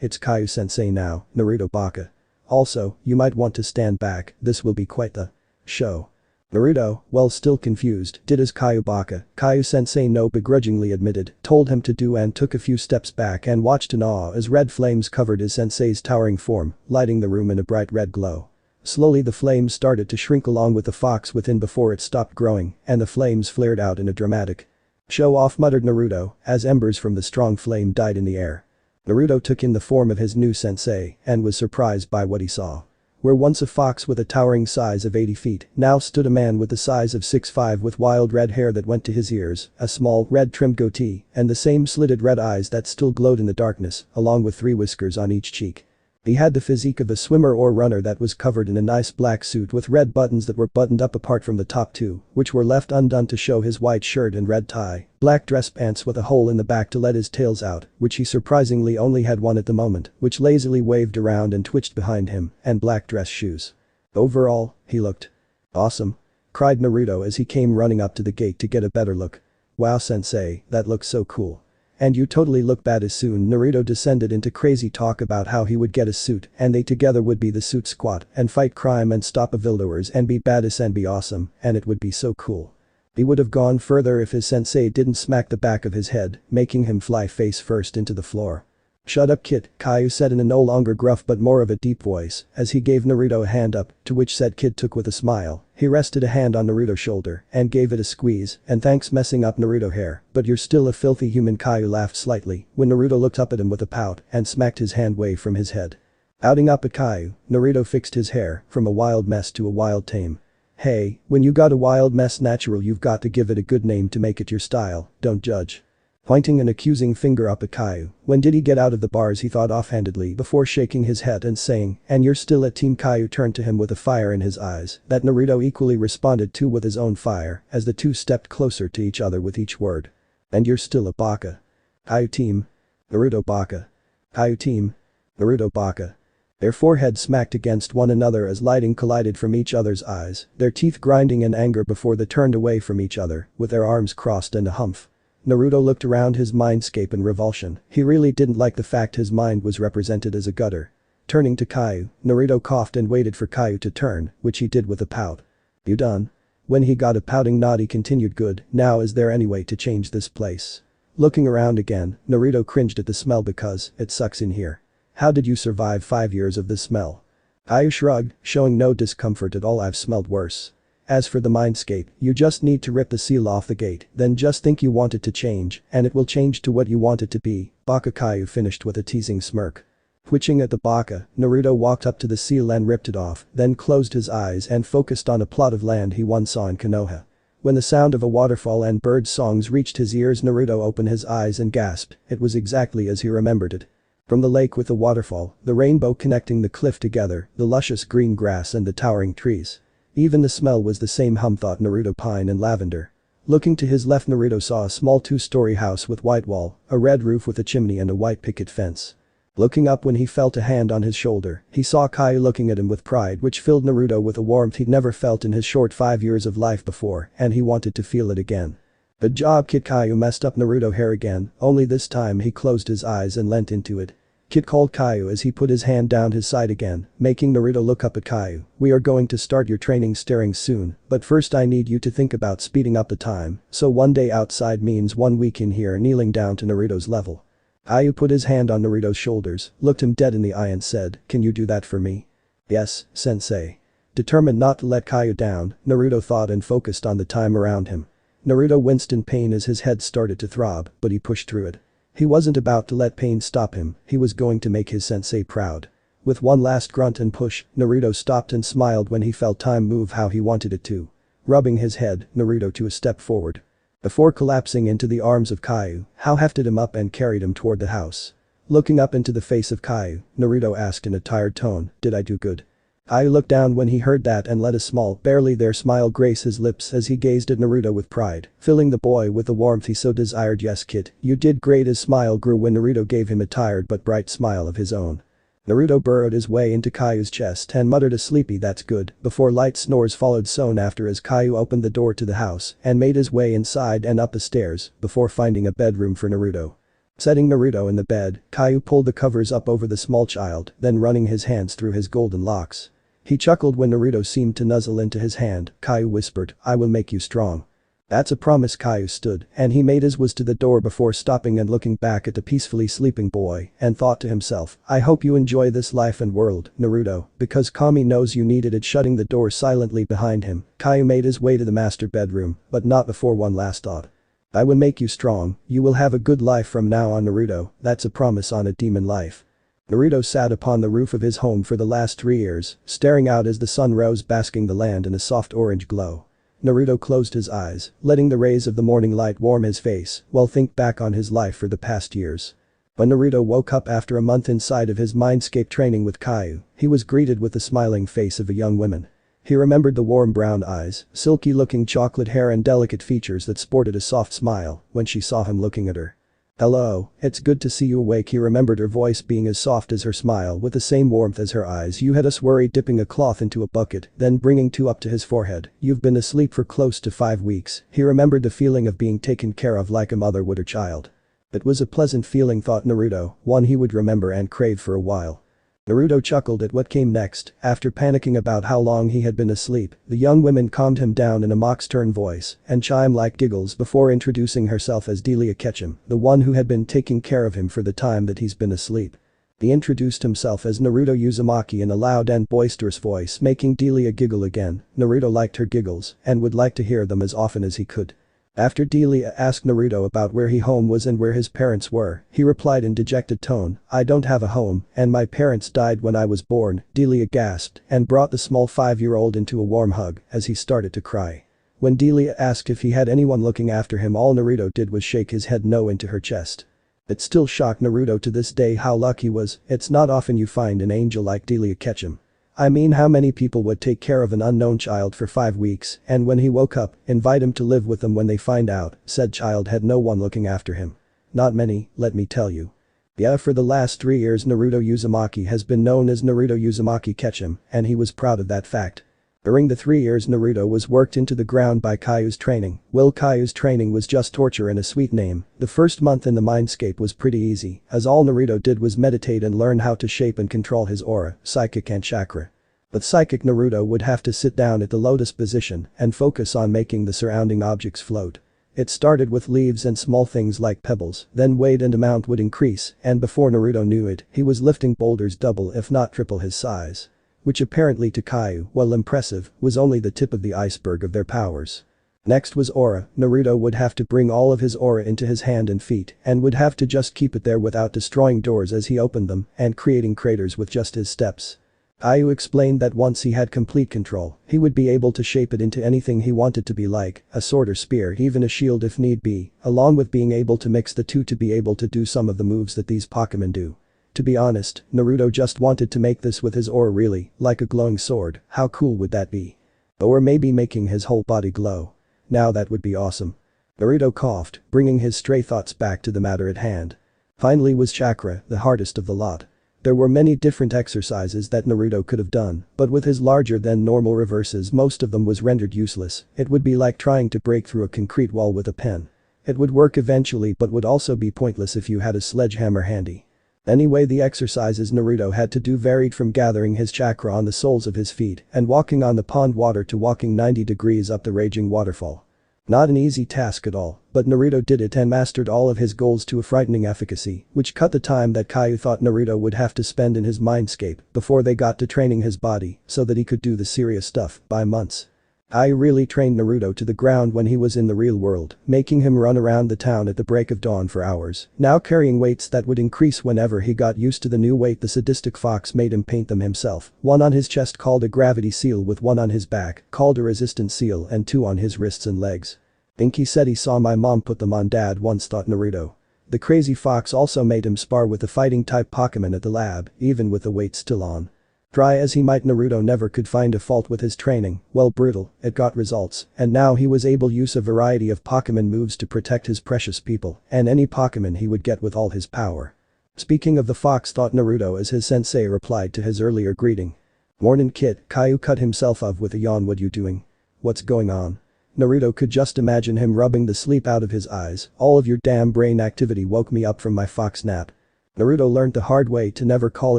It's Kyu sensei now, Naruto Baka. Also, you might want to stand back, this will be quite the show. Naruto, well still confused, did as Kyu Baka, Kyu-sensei no begrudgingly admitted, told him to do and took a few steps back and watched in awe as red flames covered his sensei's towering form, lighting the room in a bright red glow. Slowly the flames started to shrink along with the fox within before it stopped growing, and the flames flared out in a dramatic show off, muttered Naruto, as embers from the strong flame died in the air. Naruto took in the form of his new sensei and was surprised by what he saw. Where once a fox with a towering size of 80 feet, now stood a man with the size of 6'5" with wild red hair that went to his ears, a small, red-trimmed goatee, and the same slitted red eyes that still glowed in the darkness, along with 3 whiskers on each cheek. He had the physique of a swimmer or runner that was covered in a nice black suit with red buttons that were buttoned up apart from the top 2, which were left undone to show his white shirt and red tie, black dress pants with a hole in the back to let his tails out, which he surprisingly only had one at the moment, which lazily waved around and twitched behind him, and black dress shoes. Overall, he looked awesome, cried Naruto as he came running up to the gate to get a better look. Wow sensei, that looks so cool. And you totally look bad. As soon Naruto descended into crazy talk about how he would get a suit and they together would be the suit squad and fight crime and stop evildoers and be badass and be awesome, and it would be so cool. He would have gone further if his sensei didn't smack the back of his head, making him fly face first into the floor. Shut up kid, Caillou said in a no longer gruff but more of a deep voice as he gave Naruto a hand up, to which said kid took with a smile. He rested a hand on Naruto's shoulder and gave it a squeeze, and thanks messing up Naruto hair, but you're still a filthy human. Caillou laughed slightly when Naruto looked up at him with a pout and smacked his hand away from his head. Outing up at Caillou, Naruto fixed his hair from a wild mess to a wild tame. Hey, when you got a wild mess natural you've got to give it a good name to make it your style, don't judge. Pointing an accusing finger up at Caillou, when did he get out of the bars, he thought offhandedly before shaking his head and saying, and you're still at team. Caillou turned to him with a fire in his eyes that Naruto equally responded to with his own fire as the two stepped closer to each other with each word. And you're still a baka. Caillou team. Naruto baka. Caillou team. Naruto baka. Their foreheads smacked against one another as lighting collided from each other's eyes, their teeth grinding in anger before they turned away from each other, with their arms crossed and a humph. Naruto looked around his mindscape in revulsion. He really didn't like the fact his mind was represented as a gutter. Turning to Caillou, Naruto coughed and waited for Caillou to turn, which he did with a pout. You done? When he got a pouting nod he continued, good, now is there any way to change this place? Looking around again, Naruto cringed at the smell because it sucks in here. How did you survive 5 years of this smell? Caillou shrugged, showing no discomfort at all. I've smelled worse. As for the mindscape, you just need to rip the seal off the gate, then just think you want it to change, and it will change to what you want it to be, baka. Caillou finished with a teasing smirk. Twitching at the baka, Naruto walked up to the seal and ripped it off, then closed his eyes and focused on a plot of land he once saw in Konoha. When the sound of a waterfall and bird songs reached his ears, Naruto opened his eyes and gasped. It was exactly as he remembered it. From the lake with the waterfall, the rainbow connecting the cliff together, the luscious green grass and the towering trees. Even the smell was the same, thought Naruto, pine and lavender. Looking to his left, Naruto saw a small 2-story house with white wall, a red roof with a chimney and a white picket fence. Looking up when he felt a hand on his shoulder, he saw Caillou looking at him with pride which filled Naruto with a warmth he'd never felt in his short 5 years of life before, and he wanted to feel it again. Good job kid. Caillou messed up Naruto hair again, only this time he closed his eyes and leant into it. Kid called Caillou as he put his hand down his side again, making Naruto look up at Caillou. We are going to start your training staring soon, but first I need you to think about speeding up the time, so 1 day outside means 1 week in here, kneeling down to Naruto's level. Caillou put his hand on Naruto's shoulders, looked him dead in the eye and said, can you do that for me? Yes, sensei. Determined not to let Caillou down, Naruto thought and focused on the time around him. Naruto winced in pain as his head started to throb, but he pushed through it. He wasn't about to let pain stop him, he was going to make his sensei proud. With one last grunt and push, Naruto stopped and smiled when he felt time move how he wanted it to. Rubbing his head, Naruto took a step forward. Before collapsing into the arms of Caillou, Hao hefted him up and carried him toward the house. Looking up into the face of Caillou, Naruto asked in a tired tone, did I do good? Caillou looked down when he heard that and let a small, barely there smile grace his lips as he gazed at Naruto with pride, filling the boy with the warmth he so desired. Yes kid, you did great. His smile grew when Naruto gave him a tired but bright smile of his own. Naruto burrowed his way into Caillou's chest and muttered a sleepy that's good before light snores followed soon after as Caillou opened the door to the house and made his way inside and up the stairs before finding a bedroom for Naruto. Setting Naruto in the bed, Caillou pulled the covers up over the small child, then running his hands through his golden locks. He chuckled when Naruto seemed to nuzzle into his hand. Caillou whispered, I will make you strong. That's a promise. Caillou stood, and he made his way to the door before stopping and looking back at the peacefully sleeping boy, and thought to himself, I hope you enjoy this life and world, Naruto, because Kami knows you needed it. Shutting the door silently behind him, Caillou made his way to the master bedroom, but not before one last thought. I will make you strong, you will have a good life from now on, Naruto, that's a promise on a demon life. Naruto sat upon the roof of his home for the last 3 years, staring out as the sun rose, basking the land in a soft orange glow. Naruto closed his eyes, letting the rays of the morning light warm his face, while think back on his life for the past years. When Naruto woke up after a month inside of his mindscape training with Caillou, he was greeted with the smiling face of a young woman. He remembered the warm brown eyes, silky-looking chocolate hair and delicate features that sported a soft smile when she saw him looking at her. Hello, it's good to see you awake. He remembered her voice being as soft as her smile with the same warmth as her eyes. You had us worried. Dipping a cloth into a bucket, then bringing 2 up to his forehead. You've been asleep for close to 5 weeks. He remembered the feeling of being taken care of like a mother would her child. It was a pleasant feeling, thought Naruto, one he would remember and crave for a while. Naruto chuckled at what came next. After panicking about how long he had been asleep, the young woman calmed him down in a mock-stern voice and chime-like giggles before introducing herself as Delia Ketchum, the one who had been taking care of him for the time that he's been asleep. He introduced himself as Naruto Uzumaki in a loud and boisterous voice, making Delia giggle again. Naruto liked her giggles and would like to hear them as often as he could. After Delia asked Naruto about where his home was and where his parents were, he replied in dejected tone, I don't have a home, and my parents died when I was born. Delia gasped and brought the small 5-year-old into a warm hug as he started to cry. When Delia asked if he had anyone looking after him, all Naruto did was shake his head no into her chest. It still shocked Naruto to this day how lucky he was. It's not often you find an angel like Delia Ketchum. I mean, how many people would take care of an unknown child for 5 weeks and when he woke up, invite him to live with them when they find out said child had no one looking after him? Not many, let me tell you. Yeah, for the last 3 years Naruto Uzumaki has been known as Naruto Uzumaki Ketchum, and he was proud of that fact. During the 3 years Naruto was worked into the ground by Caillou's training. Well, Caillou's training was just torture and a sweet name. The first month in the mindscape was pretty easy, as all Naruto did was meditate and learn how to shape and control his aura, psychic and chakra. But psychic Naruto would have to sit down at the lotus position and focus on making the surrounding objects float. It started with leaves and small things like pebbles, then weight and amount would increase, and before Naruto knew it, he was lifting boulders double if not triple his size. Which apparently to Caillou, while impressive, was only the tip of the iceberg of their powers. Next was aura. Naruto would have to bring all of his aura into his hand and feet and would have to just keep it there without destroying doors as he opened them and creating craters with just his steps. Caillou explained that once he had complete control, he would be able to shape it into anything he wanted to be, like a sword or spear, even a shield if need be, along with being able to mix the two to be able to do some of the moves that these Pokemon do. To be honest, Naruto just wanted to make this with his aura, really, like a glowing sword. How cool would that be? Or maybe making his whole body glow. Now that would be awesome. Naruto coughed, bringing his stray thoughts back to the matter at hand. Finally was chakra, the hardest of the lot. There were many different exercises that Naruto could have done, but with his larger than normal reverses most of them was rendered useless. It would be like trying to break through a concrete wall with a pen. It would work eventually but would also be pointless if you had a sledgehammer handy. Anyway, the exercises Naruto had to do varied from gathering his chakra on the soles of his feet and walking on the pond water to walking 90 degrees up the raging waterfall. Not an easy task at all, but Naruto did it and mastered all of his goals to a frightening efficacy, which cut the time that Caillou thought Naruto would have to spend in his mindscape before they got to training his body so that he could do the serious stuff by months. Caillou really trained Naruto to the ground when he was in the real world, making him run around the town at the break of dawn for hours, now carrying weights that would increase whenever he got used to the new weight. The sadistic fox made him paint them himself, one on his chest called a gravity seal with one on his back called a resistance seal and 2 on his wrists and legs. Think he said he saw my mom put them on dad once, thought Naruto. The crazy fox also made him spar with the fighting type Pokemon at the lab, even with the weight still on. Try as he might, Naruto never could find a fault with his training. Well, brutal, it got results, and now he was able to use a variety of Pokemon moves to protect his precious people and any Pokemon he would get with all his power. Speaking of the fox, thought Naruto as his sensei replied to his earlier greeting. Mornin' kid. Caillou cut himself off with a yawn. What you doing? What's going on? Naruto could just imagine him rubbing the sleep out of his eyes. All of your damn brain activity woke me up from my fox nap. Naruto learned the hard way to never call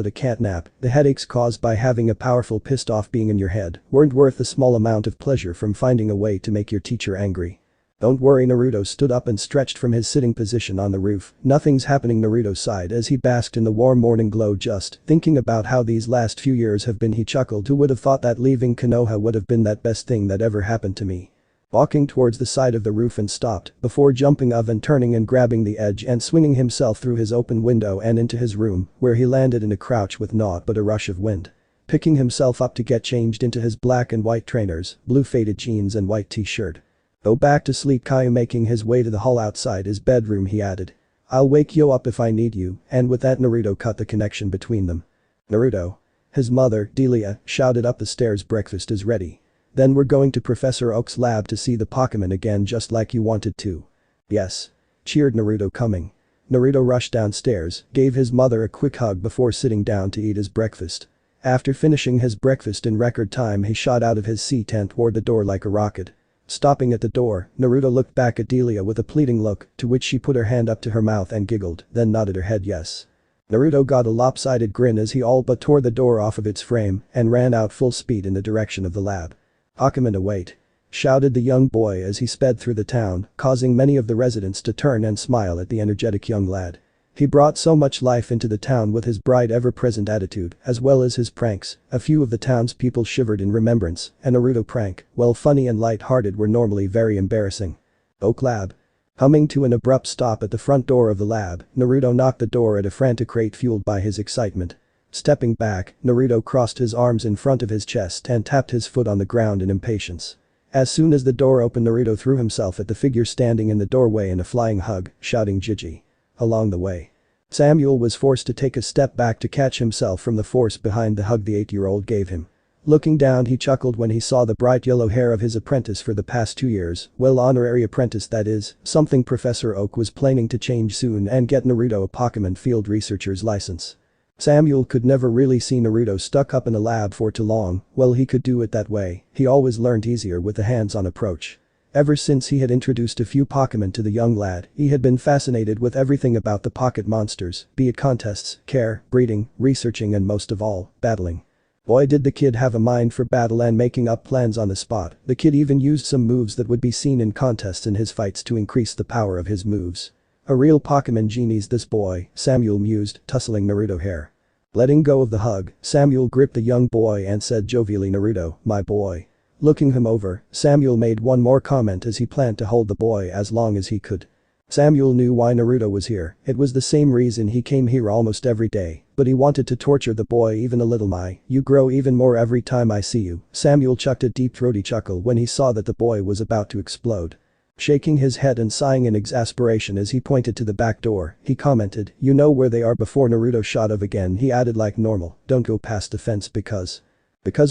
it a cat nap. The headaches caused by having a powerful pissed off being in your head weren't worth the small amount of pleasure from finding a way to make your teacher angry. Don't worry, Naruto stood up and stretched from his sitting position on the roof. Nothing's happening, Naruto sighed as he basked in the warm morning glow. Just thinking about how these last few years have been, he chuckled. Who would have thought that leaving Konoha would have been that best thing that ever happened to me. Walking towards the side of the roof and stopped before jumping off and turning and grabbing the edge and swinging himself through his open window and into his room, where he landed in a crouch with naught but a rush of wind. Picking himself up to get changed into his black and white trainers, blue faded jeans and white t-shirt. Go back to sleep, Caillou, making his way to the hall outside his bedroom, he added. I'll wake you up if I need you, and with that Naruto cut the connection between them. Naruto. His mother, Delia, shouted up the stairs, breakfast is ready. Then we're going to Professor Oak's lab to see the Pokemon again just like you wanted to. Yes. Cheered Naruto, coming. Naruto rushed downstairs, gave his mother a quick hug before sitting down to eat his breakfast. After finishing his breakfast in record time, he shot out of his seat and toward the door like a rocket. Stopping at the door, Naruto looked back at Delia with a pleading look, to which she put her hand up to her mouth and giggled, then nodded her head yes. Naruto got a lopsided grin as he all but tore the door off of its frame and ran out full speed in the direction of the lab. Pokemon await. Shouted the young boy as he sped through the town, causing many of the residents to turn and smile at the energetic young lad. He brought so much life into the town with his bright ever-present attitude, as well as his pranks. A few of the townspeople shivered in remembrance. A Naruto prank, while funny and light-hearted, were normally very embarrassing. Oak Lab. Coming to an abrupt stop at the front door of the lab, Naruto knocked the door at a frantic rate fueled by his excitement. Stepping back, Naruto crossed his arms in front of his chest and tapped his foot on the ground in impatience. As soon as the door opened, Naruto threw himself at the figure standing in the doorway in a flying hug, shouting Gigi. Along the way, Samuel was forced to take a step back to catch himself from the force behind the hug the 8-year-old gave him. Looking down, he chuckled when he saw the bright yellow hair of his apprentice for the past 2 years, well, honorary apprentice that is, something Professor Oak was planning to change soon and get Naruto a Pokemon field researcher's license. Samuel could never really see Naruto stuck up in a lab for too long. Well, he could do it that way. He always learned easier with the hands-on approach. Ever since he had introduced a few Pokemon to the young lad, he had been fascinated with everything about the pocket monsters, be it contests, care, breeding, researching and most of all, battling. Boy, did the kid have a mind for battle and making up plans on the spot. The kid even used some moves that would be seen in contests in his fights to increase the power of his moves. A real Pokemon genius this boy, Samuel mused, tussling Naruto hair. Letting go of the hug, Samuel gripped the young boy and said jovially, Naruto, my boy. Looking him over, Samuel made one more comment as he planned to hold the boy as long as he could. Samuel knew why Naruto was here. It was the same reason he came here almost every day, but he wanted to torture the boy even a little. You grow even more every time I see you. Samuel chucked a deep throaty chuckle when he saw that the boy was about to explode. Shaking his head and sighing in exasperation as he pointed to the back door, he commented, you know where they are. Before Naruto shot off again, he added like normal, don't go past the fence because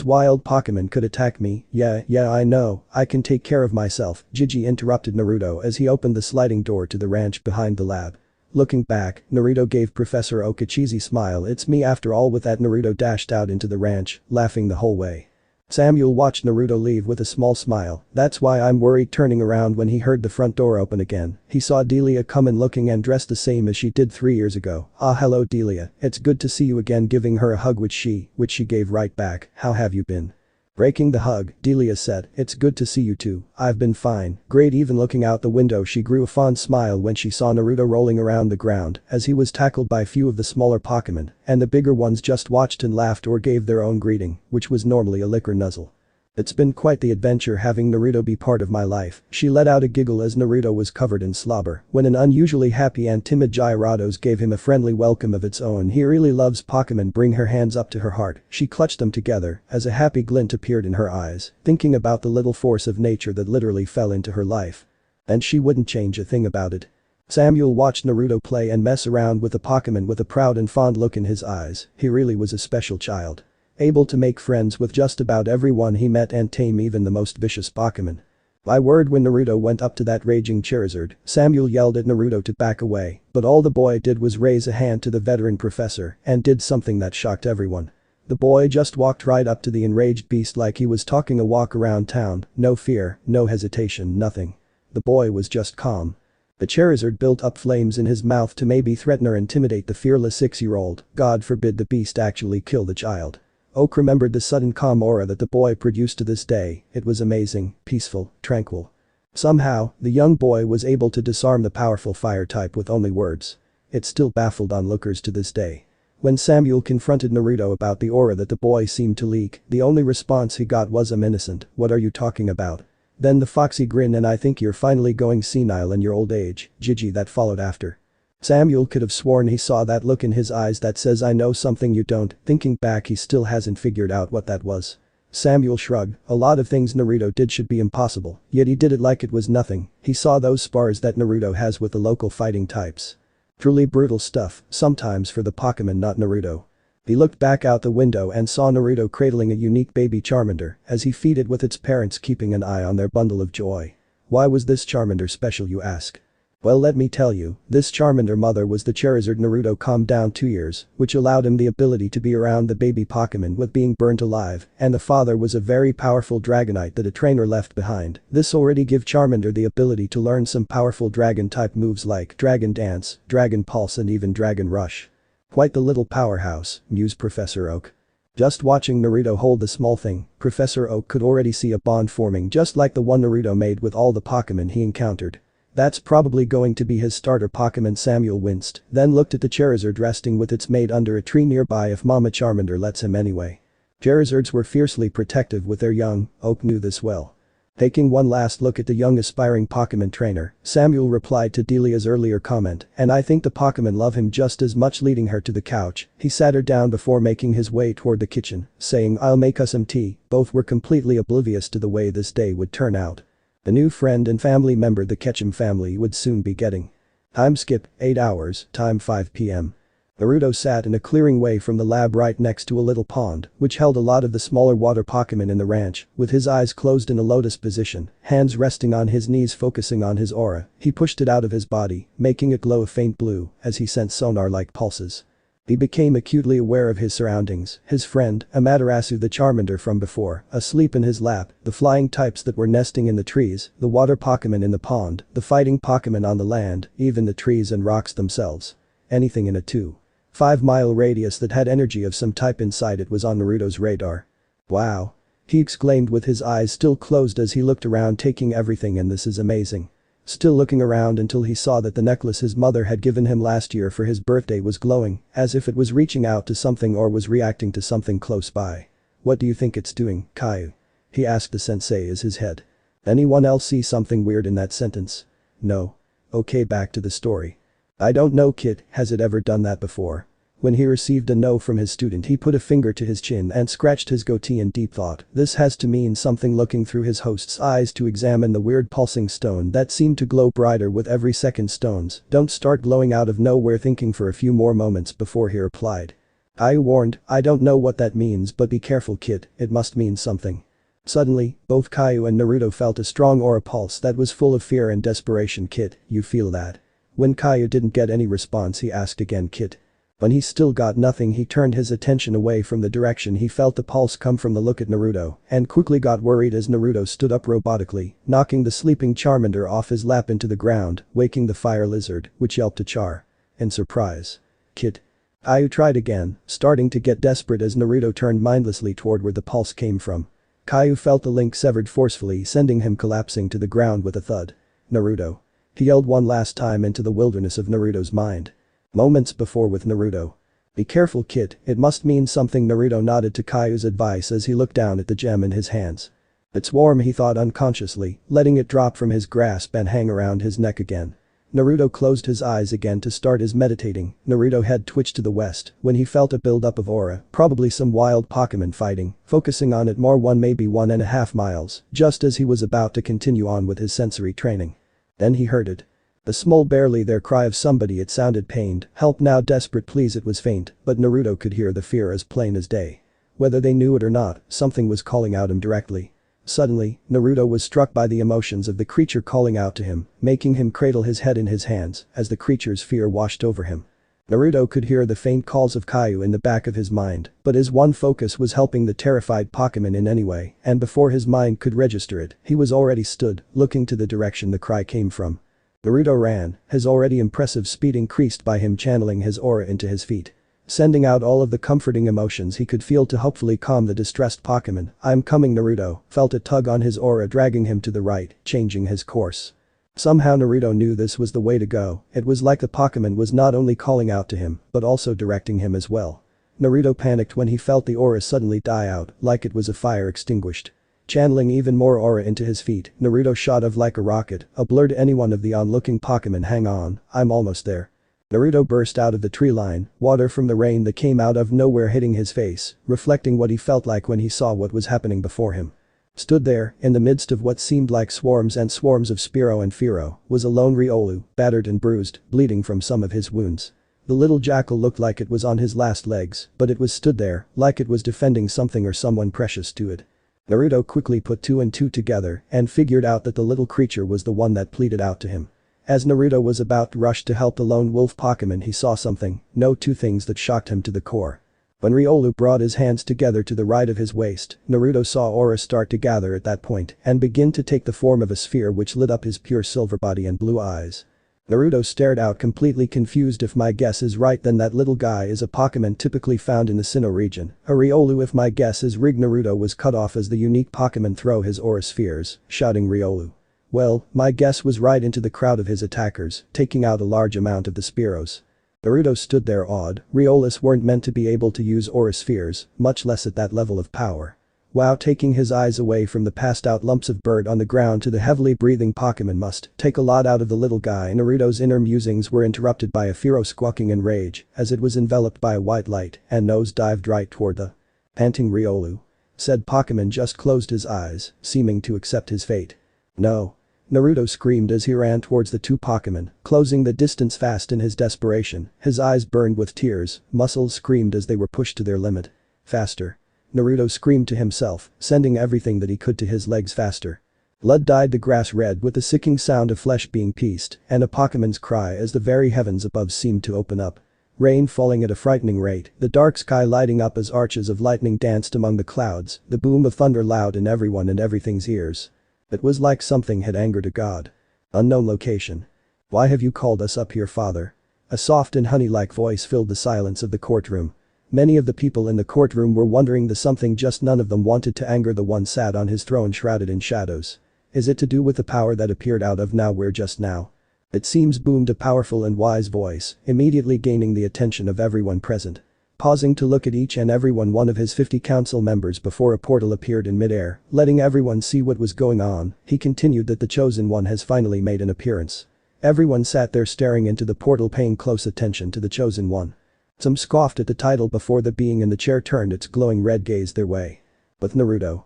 wild Pokemon could attack me. Yeah, I know, I can take care of myself, Gigi interrupted Naruto as he opened the sliding door to the ranch behind the lab. Looking back, Naruto gave Professor Oak a cheesy smile. It's me after all. With that, Naruto dashed out into the ranch, laughing the whole way. Samuel watched Naruto leave with a small smile. That's why I'm worried. Turning around when he heard the front door open again, he saw Delia come in looking and dressed the same as she did 3 years ago. Ah, hello Delia, it's good to see you again, giving her a hug which she gave right back. How have you been? Breaking the hug, Delia said, it's good to see you too. I've been fine. Great. Even looking out the window, she grew a fond smile when she saw Naruto rolling around the ground as he was tackled by a few of the smaller Pokemon, and the bigger ones just watched and laughed or gave their own greeting, which was normally a liquor nuzzle. It's been quite the adventure having Naruto be part of my life. She let out a giggle as Naruto was covered in slobber when an unusually happy and timid Gyarados gave him a friendly welcome of its own. He really loves Pokemon. Bring her hands up to her heart. She clutched them together as a happy glint appeared in her eyes, thinking about the little force of nature that literally fell into her life. And she wouldn't change a thing about it. Samuel watched Naruto play and mess around with the Pokemon with a proud and fond look in his eyes. He really was a special child. Able to make friends with just about everyone he met and tame even the most vicious Pokemon. My word, when Naruto went up to that raging Charizard, Samuel yelled at Naruto to back away, but all the boy did was raise a hand to the veteran professor and did something that shocked everyone. The boy just walked right up to the enraged beast like he was talking a walk around town, no fear, no hesitation, nothing. The boy was just calm. The Charizard built up flames in his mouth to maybe threaten or intimidate the fearless 6-year-old. God forbid the beast actually kill the child. Oak remembered the sudden calm aura that the boy produced to this day. It was amazing, peaceful, tranquil. Somehow, the young boy was able to disarm the powerful fire type with only words. It still baffled onlookers to this day. When Samuel confronted Naruto about the aura that the boy seemed to leak, the only response he got was "I'm innocent, what are you talking about?" Then the foxy grin "and I think you're finally going senile in your old age, Gigi" that followed after. Samuel could have sworn he saw that look in his eyes that says "I know something you don't." Thinking back, he still hasn't figured out what that was. Samuel shrugged, a lot of things Naruto did should be impossible, yet he did it like it was nothing. He saw those spars that Naruto has with the local fighting types. Truly brutal stuff, sometimes for the Pokemon, not Naruto. He looked back out the window and saw Naruto cradling a unique baby Charmander as he fed it with its parents keeping an eye on their bundle of joy. Why was this Charmander special, you ask? Well, let me tell you, this Charmander mother was the Charizard Naruto calmed down 2 years, which allowed him the ability to be around the baby Pokemon with being burnt alive, and the father was a very powerful Dragonite that a trainer left behind. This already gave Charmander the ability to learn some powerful dragon type moves like Dragon Dance, Dragon Pulse and even Dragon Rush. Quite the little powerhouse, mused Professor Oak. Just watching Naruto hold the small thing, Professor Oak could already see a bond forming just like the one Naruto made with all the Pokemon he encountered. That's probably going to be his starter Pokemon. Samuel winced, then looked at the Charizard resting with its mate under a tree nearby. If Mama Charmander lets him anyway. Charizards were fiercely protective with their young, Oak knew this well. Taking one last look at the young aspiring Pokemon trainer, Samuel replied to Delia's earlier comment, "And I think the Pokemon love him just as much." Leading her to the couch, he sat her down before making his way toward the kitchen, saying, "I'll make us some tea." Both were completely oblivious to the way this day would turn out. The new friend and family member the Ketchum family would soon be getting. Time skip, 8 hours, time 5 p.m. Naruto sat in a clearing way from the lab right next to a little pond, which held a lot of the smaller water Pokemon in the ranch, with his eyes closed in a lotus position, hands resting on his knees focusing on his aura. He pushed it out of his body, making it glow a faint blue as he sent sonar-like pulses. He became acutely aware of his surroundings, his friend, Amaterasu the Charmander from before, asleep in his lap, the flying types that were nesting in the trees, the water Pokemon in the pond, the fighting Pokemon on the land, even the trees and rocks themselves. Anything in a 2.5-mile radius that had energy of some type inside it was on Naruto's radar. Wow! He exclaimed with his eyes still closed as he looked around, taking everything in. This is amazing. Still looking around until he saw that the necklace his mother had given him last year for his birthday was glowing, as if it was reaching out to something or was reacting to something close by. "What do you think it's doing, Kyu?" he asked the sensei as his head. Anyone else see something weird in that sentence? No. Okay, back to the story. "I don't know, kid, has it ever done that before?" When he received a no from his student, he put a finger to his chin and scratched his goatee in deep thought. This has to mean something. Looking through his host's eyes to examine the weird pulsing stone that seemed to glow brighter with every second. Stones don't start glowing out of nowhere. Thinking for a few more moments before he replied. I warned, "I don't know what that means, but be careful, kid, it must mean something." Suddenly, both Kyu and Naruto felt a strong aura pulse that was full of fear and desperation. "Kid, you feel that?" When Kyu didn't get any response, he asked again, "Kid?" When he still got nothing, he turned his attention away from the direction he felt the pulse come from. The look at Naruto and quickly got worried as Naruto stood up robotically, knocking the sleeping Charmander off his lap into the ground, waking the fire lizard, which yelped to Char. In surprise. "Kid?" Kyu tried again, starting to get desperate as Naruto turned mindlessly toward where the pulse came from. Kyu felt the link severed forcefully, sending him collapsing to the ground with a thud. "Naruto!" He yelled one last time into the wilderness of Naruto's mind. Moments before with Naruto. "Be careful, kid, it must mean something." Naruto nodded to Kyu's advice as he looked down at the gem in his hands. "It's warm," he thought unconsciously, letting it drop from his grasp and hang around his neck again. Naruto closed his eyes again to start his meditating. Naruto head twitched to the west when he felt a buildup of aura, probably some wild Pokemon fighting, focusing on it more, maybe 1.5 miles, just as he was about to continue on with his sensory training. Then he heard it. The small barely there cry of somebody. It sounded pained, help now, desperate please. It was faint, but Naruto could hear the fear as plain as day. Whether they knew it or not, something was calling out him directly. Suddenly, Naruto was struck by the emotions of the creature calling out to him, making him cradle his head in his hands as the creature's fear washed over him. Naruto could hear the faint calls of Kyu in the back of his mind, but his one focus was helping the terrified Pokemon in any way, and before his mind could register it, he was already stood, looking to the direction the cry came from. Naruto ran, his already impressive speed increased by him channeling his aura into his feet. sending out all of the comforting emotions he could feel to hopefully calm the distressed Pokemon. "I'm coming." Naruto felt a tug on his aura dragging him to the right, changing his course. Somehow Naruto knew this was the way to go. It was like the Pokemon was not only calling out to him, but also directing him as well. Naruto panicked when he felt the aura suddenly die out, like it was a fire extinguished. Channeling even more aura into his feet, Naruto shot off like a rocket, a blur to anyone of the onlooking Pokemon. "Hang on, I'm almost there." Naruto burst out of the tree line, water from the rain that came out of nowhere hitting his face, reflecting what he felt like when he saw what was happening before him. Stood there, in the midst of what seemed like swarms and swarms of Spearow and Fearow, was a lone Riolu, battered and bruised, bleeding from some of his wounds. The little jackal looked like it was on his last legs, but it was stood there, like it was defending something or someone precious to it. Naruto quickly put two and two together and figured out that the little creature was the one that pleaded out to him. As Naruto was about to rush to help the lone wolf Pokemon, he saw something, two things that shocked him to the core. When Riolu brought his hands together to the right of his waist, Naruto saw aura start to gather at that point and begin to take the form of a sphere which lit up his pure silver body and blue eyes. Naruto stared out, completely confused. "If my guess is right, then that little guy is a Pokemon typically found in the Sinnoh region. A Riolu. If my guess is right." Naruto was cut off as the unique Pokemon throw his aura spheres, shouting Riolu. Well, my guess was right. Into the crowd of his attackers, taking out a large amount of the Spearows. Naruto stood there awed. Riolis weren't meant to be able to use aura spheres, much less at that level of power. Wow. Taking his eyes away from the passed out lumps of bird on the ground to the heavily breathing Pokemon must take a lot out of the little guy. Naruto's inner musings were interrupted by a Fearow squawking in rage as it was enveloped by a white light and nose dived right toward the panting Riolu. Said Pokemon just closed his eyes, seeming to accept his fate. "No." Naruto screamed as he ran towards the two Pokemon, closing the distance fast in his desperation. His eyes burned with tears, muscles screamed as they were pushed to their limit. "Faster." Naruto screamed to himself, sending everything that he could to his legs faster. Blood dyed the grass red with the sicking sound of flesh being pieced and a Pokemon's cry as the very heavens above seemed to open up. Rain falling at a frightening rate, the dark sky lighting up as arches of lightning danced among the clouds, the boom of thunder loud in everyone and everything's ears. It was like something had angered a god. Unknown location. "Why have you called us up here, father?" A soft and honey-like voice filled the silence of the courtroom. Many of the people in the courtroom were wondering the something, just none of them wanted to anger the one sat on his throne shrouded in shadows. "Is it to do with the power that appeared out of nowhere just now?" It seems, boomed a powerful and wise voice, immediately gaining the attention of everyone present. Pausing to look at each and every one of his 50 council members before a portal appeared in midair, letting everyone see what was going on, he continued that the chosen one has finally made an appearance. Everyone sat there staring into the portal, paying close attention to the chosen one. Some scoffed at the title before the being in the chair turned its glowing red gaze their way. But Naruto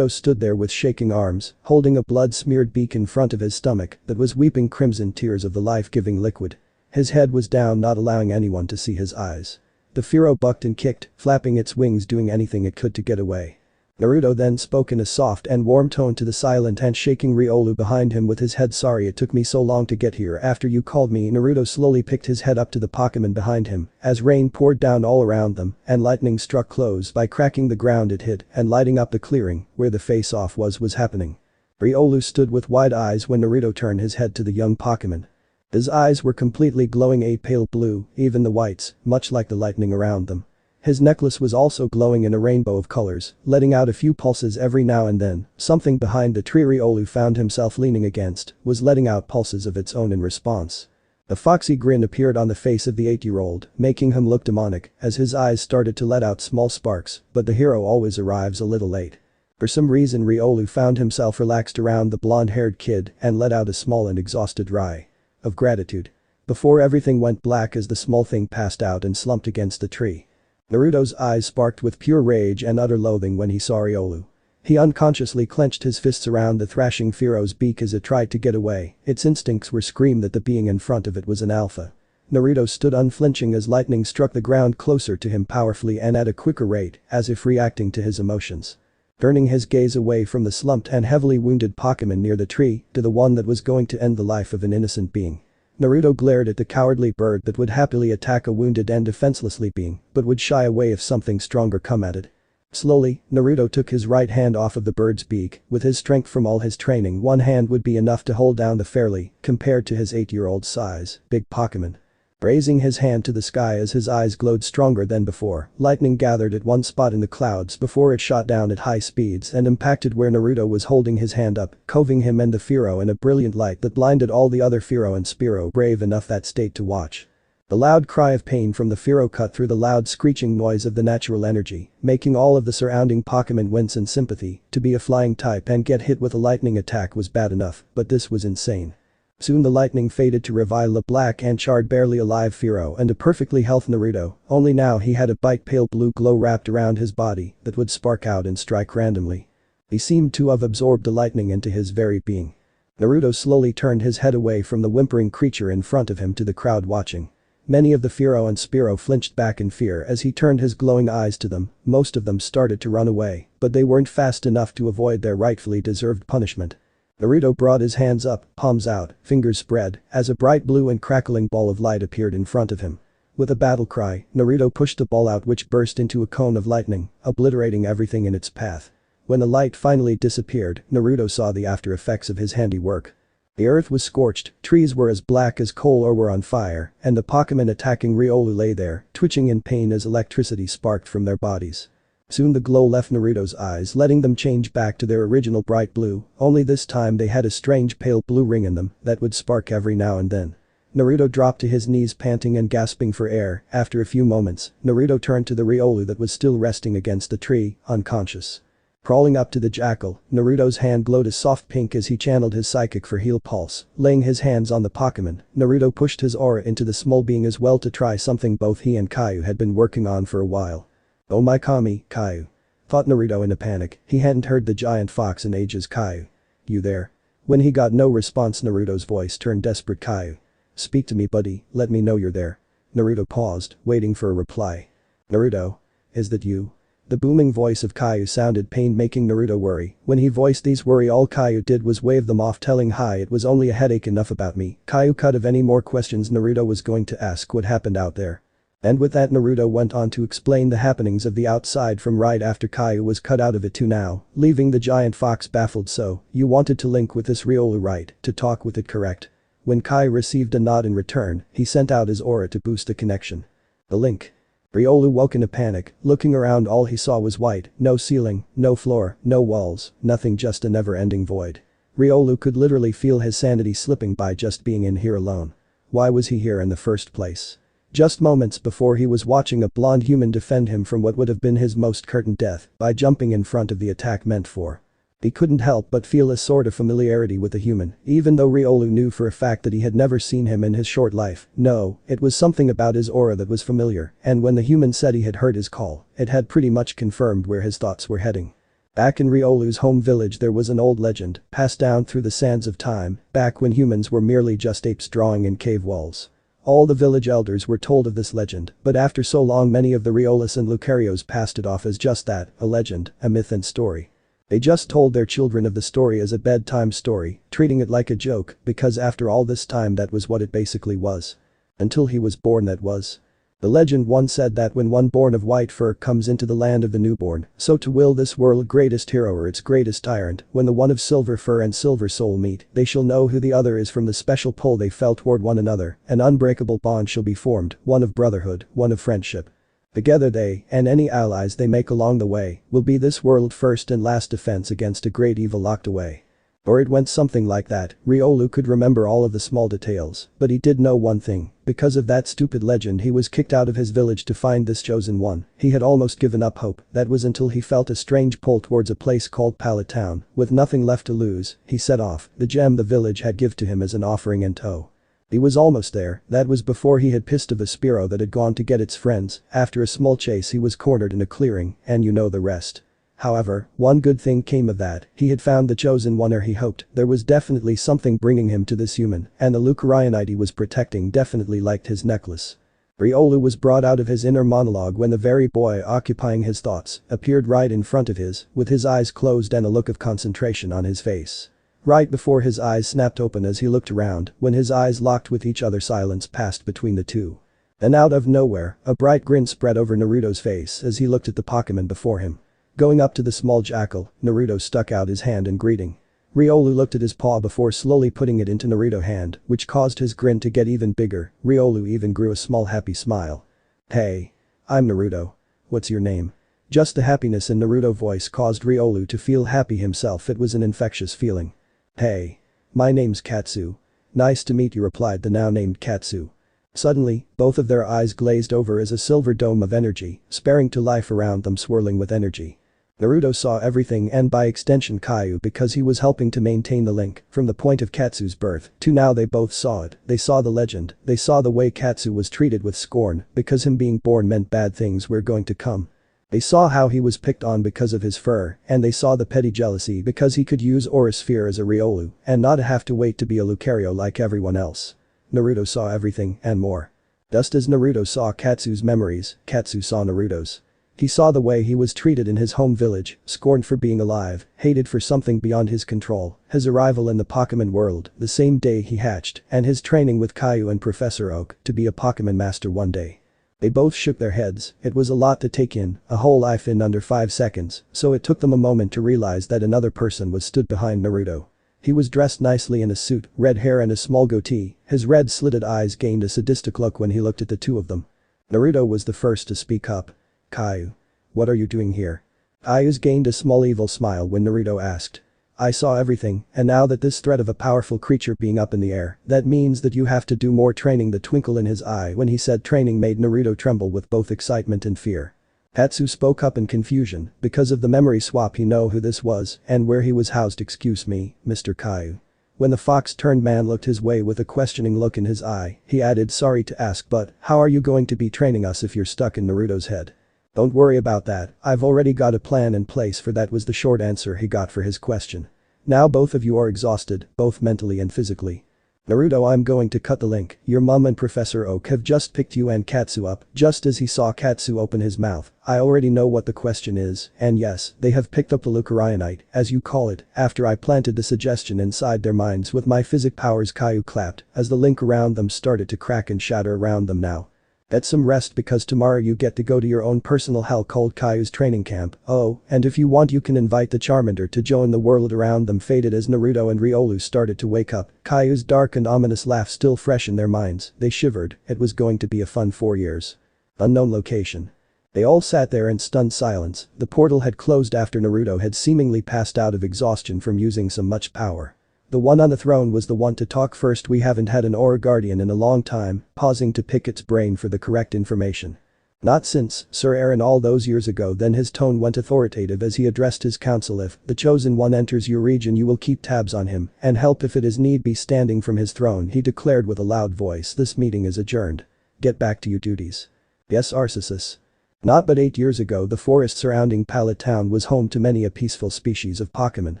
stood there with shaking arms, holding a blood-smeared beak in front of his stomach that was weeping crimson tears of the life-giving liquid. His head was down, not allowing anyone to see his eyes. The Fearow bucked and kicked, flapping its wings, doing anything it could to get away. Naruto then spoke in a soft and warm tone to the silent and shaking Riolu behind him with his head. "Sorry it took me so long to get here after you called me." Naruto slowly picked his head up to the Pokemon behind him as rain poured down all around them and lightning struck close by cracking the ground it hit and lighting up the clearing where the face-off was happening. Riolu stood with wide eyes when Naruto turned his head to the young Pokemon. His eyes were completely glowing a pale blue, even the whites, much like the lightning around them. His necklace was also glowing in a rainbow of colors, letting out a few pulses every now and then. Something behind the tree Riolu found himself leaning against was letting out pulses of its own in response. A foxy grin appeared on the face of the 8-year-old, making him look demonic as his eyes started to let out small sparks, but the hero always arrives a little late. For some reason Riolu found himself relaxed around the blonde-haired kid and let out a small and exhausted sigh of gratitude. Before everything went black as the small thing passed out and slumped against the tree. Naruto's eyes sparked with pure rage and utter loathing when he saw Riolu. He unconsciously clenched his fists around the thrashing Fearow's beak as it tried to get away. Its instincts were scream that the being in front of it was an alpha. Naruto stood unflinching as lightning struck the ground closer to him powerfully and at a quicker rate, as if reacting to his emotions. Turning his gaze away from the slumped and heavily wounded Pokemon near the tree to the one that was going to end the life of an innocent being. Naruto glared at the cowardly bird that would happily attack a wounded and defenselessly being, but would shy away if something stronger come at it. Slowly, Naruto took his right hand off of the bird's beak. With his strength from all his training, one hand would be enough to hold down the fairly, compared to his 8-year-old size, big Pokemon. Raising his hand to the sky as his eyes glowed stronger than before, lightning gathered at one spot in the clouds before it shot down at high speeds and impacted where Naruto was holding his hand up, covering him and the Firo in a brilliant light that blinded all the other Firo and Spiro brave enough that state to watch. The loud cry of pain from the Firo cut through the loud screeching noise of the natural energy, making all of the surrounding Pokemon wince in sympathy. To be a flying type and get hit with a lightning attack was bad enough, but this was insane. Soon the lightning faded to reveal a black and charred barely alive Firo and a perfectly healthy Naruto, only now he had a bright pale blue glow wrapped around his body that would spark out and strike randomly. He seemed to have absorbed the lightning into his very being. Naruto slowly turned his head away from the whimpering creature in front of him to the crowd watching. Many of the Firo and Spiro flinched back in fear as he turned his glowing eyes to them, most of them started to run away, but they weren't fast enough to avoid their rightfully deserved punishment. Naruto brought his hands up, palms out, fingers spread, as a bright blue and crackling ball of light appeared in front of him. With a battle cry, Naruto pushed the ball out which burst into a cone of lightning, obliterating everything in its path. When the light finally disappeared, Naruto saw the after effects of his handiwork. The earth was scorched, trees were as black as coal or were on fire, and the Pokemon attacking Riolu lay there, twitching in pain as electricity sparked from their bodies. Soon the glow left Naruto's eyes, letting them change back to their original bright blue, only this time they had a strange pale blue ring in them that would spark every now and then. Naruto dropped to his knees panting and gasping for air. After a few moments, Naruto turned to the Riolu that was still resting against the tree, unconscious. Crawling up to the jackal, Naruto's hand glowed a soft pink as he channeled his psychic for heal pulse. Laying his hands on the Pokemon, Naruto pushed his aura into the small being as well to try something both he and Kyuu had been working on for a while. "Oh my kami, Kyuu," thought Naruto in a panic, he hadn't heard the giant fox in ages. "Kyuu. You there?" When he got no response, Naruto's voice turned desperate. "Kyuu. Speak to me, buddy, let me know you're there." Naruto paused, waiting for a reply. "Naruto? Is that you?" The booming voice of Kyuu sounded pained, making Naruto worry. When he voiced these worry, all Kyuu did was wave them off, telling "Hi, it was only a headache, enough about me." Kyuu cut of any more questions Naruto was going to ask what happened out there. And with that, Naruto went on to explain the happenings of the outside from right after Kyuu was cut out of it to now, leaving the giant fox baffled. "So, you wanted to link with this Riolu, right? To talk with it, correct?" When Kyuu received a nod in return, he sent out his aura to boost the connection. The link. Riolu woke in a panic, looking around. All he saw was white, no ceiling, no floor, no walls, nothing, just a never-ending void. Riolu could literally feel his sanity slipping by just being in here alone. Why was he here in the first place? Just moments before he was watching a blonde human defend him from what would have been his most certain death by jumping in front of the attack meant for. He couldn't help but feel a sort of familiarity with the human, even though Riolu knew for a fact that he had never seen him in his short life. No, it was something about his aura that was familiar, and when the human said he had heard his call, it had pretty much confirmed where his thoughts were heading. Back in Riolu's home village there was an old legend, passed down through the sands of time, back when humans were merely just apes drawing in cave walls. All the village elders were told of this legend, but after so long many of the Riolas and Lucarios passed it off as just that, a legend, a myth and story. They just told their children of the story as a bedtime story, treating it like a joke, because after all this time that was what it basically was. Until he was born, that was. The legend once said that when one born of white fur comes into the land of the newborn, so to will this world greatest hero or its greatest tyrant, when the one of silver fur and silver soul meet, they shall know who the other is from the special pull they felt toward one another, an unbreakable bond shall be formed, one of brotherhood, one of friendship. Together they, and any allies they make along the way, will be this world's first and last defense against a great evil locked away. Or it went something like that. Riolu could remember all of the small details, but he did know one thing. Because of that stupid legend he was kicked out of his village to find this chosen one. He had almost given up hope. That was until he felt a strange pull towards a place called Pallet town. With nothing left to lose, he set off, the gem the village had given to him as an offering in tow. He was almost there. That was before he had pissed of a Spiro that had gone to get its friends. After a small chase he was cornered in a clearing, and you know the rest. However, one good thing came of that. He had found the chosen one, or he hoped. There was definitely something bringing him to this human, and the Lucario he was protecting definitely liked his necklace. Riolu was brought out of his inner monologue when the very boy occupying his thoughts appeared right in front of his, with his eyes closed and a look of concentration on his face. Right before his eyes snapped open as he looked around, when his eyes locked with each other, silence passed between the two. Then out of nowhere, a bright grin spread over Naruto's face as he looked at the Pokemon before him. Going up to the small jackal, Naruto stuck out his hand in greeting. Riolu looked at his paw before slowly putting it into Naruto's hand, which caused his grin to get even bigger. Riolu even grew a small happy smile. "Hey. I'm Naruto. What's your name?" Just the happiness in Naruto's voice caused Riolu to feel happy himself. It was an infectious feeling. "Hey. My name's Katsu. Nice to meet you," replied the now named Katsu. Suddenly, both of their eyes glazed over as a silver dome of energy, sparing to life around them swirling with energy. Naruto saw everything and by extension Kyuubi because he was helping to maintain the link from the point of Katsu's birth to now. They both saw it, they saw the legend, they saw the way Katsu was treated with scorn because him being born meant bad things were going to come. They saw how he was picked on because of his fur and they saw the petty jealousy because he could use Aura Sphere as a Riolu and not have to wait to be a Lucario like everyone else. Naruto saw everything and more. Just as Naruto saw Katsu's memories, Katsu saw Naruto's. He saw the way he was treated in his home village, scorned for being alive, hated for something beyond his control, his arrival in the Pokemon world the same day he hatched, and his training with Caillou and Professor Oak to be a Pokemon master one day. They both shook their heads. It was a lot to take in, a whole life in under 5 seconds, so it took them a moment to realize that another person was stood behind Naruto. He was dressed nicely in a suit, red hair and a small goatee, his red slitted eyes gained a sadistic look when he looked at the two of them. Naruto was the first to speak up. "Caillou. What are you doing here?" Caillou's gained a small evil smile when Naruto asked. "I saw everything, and now that this threat of a powerful creature being up in the air, that means that you have to do more training." The twinkle in his eye when he said training made Naruto tremble with both excitement and fear. Katsu spoke up in confusion, because of the memory swap he know who this was and where he was housed. "Excuse me, Mr. Caillou." When the fox-turned man looked his way with a questioning look in his eye, he added, "Sorry to ask, but how are you going to be training us if you're stuck in Naruto's head?" "Don't worry about that, I've already got a plan in place for that," was the short answer he got for his question. "Now both of you are exhausted, both mentally and physically. Naruto, I'm going to cut the link. Your mom and Professor Oak have just picked you and Katsu up." Just as he saw Katsu open his mouth, "I already know what the question is, and yes, they have picked up the Lucarionite, as you call it, after I planted the suggestion inside their minds with my physic powers." Caillou clapped as the link around them started to crack and shatter around them. "Now get some rest because tomorrow you get to go to your own personal hell-cold Caillou's training camp. Oh, and if you want you can invite the Charmander to join." The world around them faded as Naruto and Riolu started to wake up, Caillou's dark and ominous laugh still fresh in their minds. They shivered. It was going to be a fun 4 years. Unknown location. They all sat there in stunned silence. The portal had closed after Naruto had seemingly passed out of exhaustion from using so much power. The one on the throne was the one to talk first. "We haven't had an Aura Guardian in a long time," pausing to pick its brain for the correct information. "Not since Sir Aaron all those years ago." Then his tone went authoritative as he addressed his council. "If the chosen one enters your region you will keep tabs on him and help if it is need be." Standing from his throne he declared with a loud voice, "This meeting is adjourned. Get back to your duties." "Yes, Arceus." Not but 8 years ago the forest surrounding Pallet town was home to many a peaceful species of Pokemon.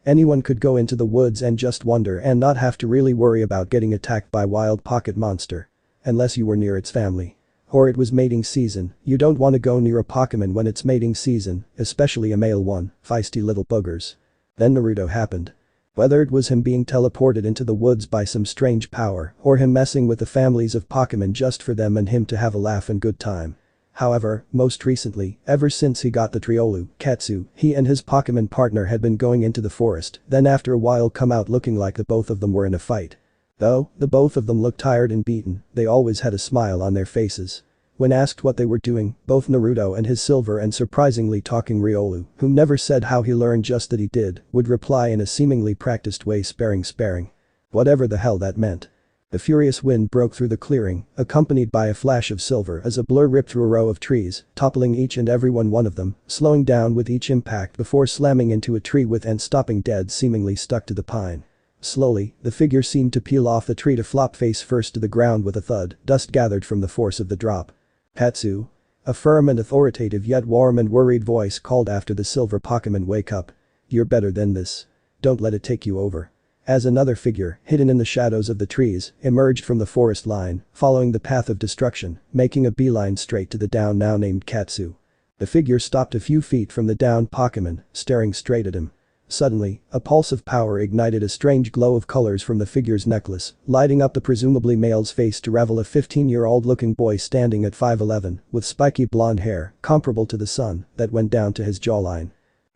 Anyone could go into the woods and just wander and not have to really worry about getting attacked by wild pocket monster. Unless you were near its family. Or it was mating season. You don't want to go near a Pokemon when it's mating season, especially a male one, feisty little boogers. Then Naruto happened. Whether it was him being teleported into the woods by some strange power or him messing with the families of Pokemon just for them and him to have a laugh and good time. However, most recently, ever since he got the Triolu, Katsu, he and his Pokemon partner had been going into the forest, then after a while come out looking like the both of them were in a fight. Though, the both of them looked tired and beaten, they always had a smile on their faces. When asked what they were doing, both Naruto and his silver and surprisingly talking Riolu, who never said how he learned just that he did, would reply in a seemingly practiced way, sparing. Whatever the hell that meant. The furious wind broke through the clearing, accompanied by a flash of silver as a blur ripped through a row of trees, toppling each and every one of them, slowing down with each impact before slamming into a tree with and stopping dead, seemingly stuck to the pine. Slowly, the figure seemed to peel off the tree to flop face first to the ground with a thud, dust gathered from the force of the drop. "Katsu." A firm and authoritative yet warm and worried voice called after the silver Pokemon. "Wake up. You're better than this. Don't let it take you over." As another figure, hidden in the shadows of the trees, emerged from the forest line, following the path of destruction, making a beeline straight to the down now named Katsu. The figure stopped a few feet from the downed Pokemon, staring straight at him. Suddenly, a pulse of power ignited a strange glow of colors from the figure's necklace, lighting up the presumably male's face to reveal a 15-year-old looking boy standing at 5'11", with spiky blonde hair, comparable to the sun, that went down to his jawline.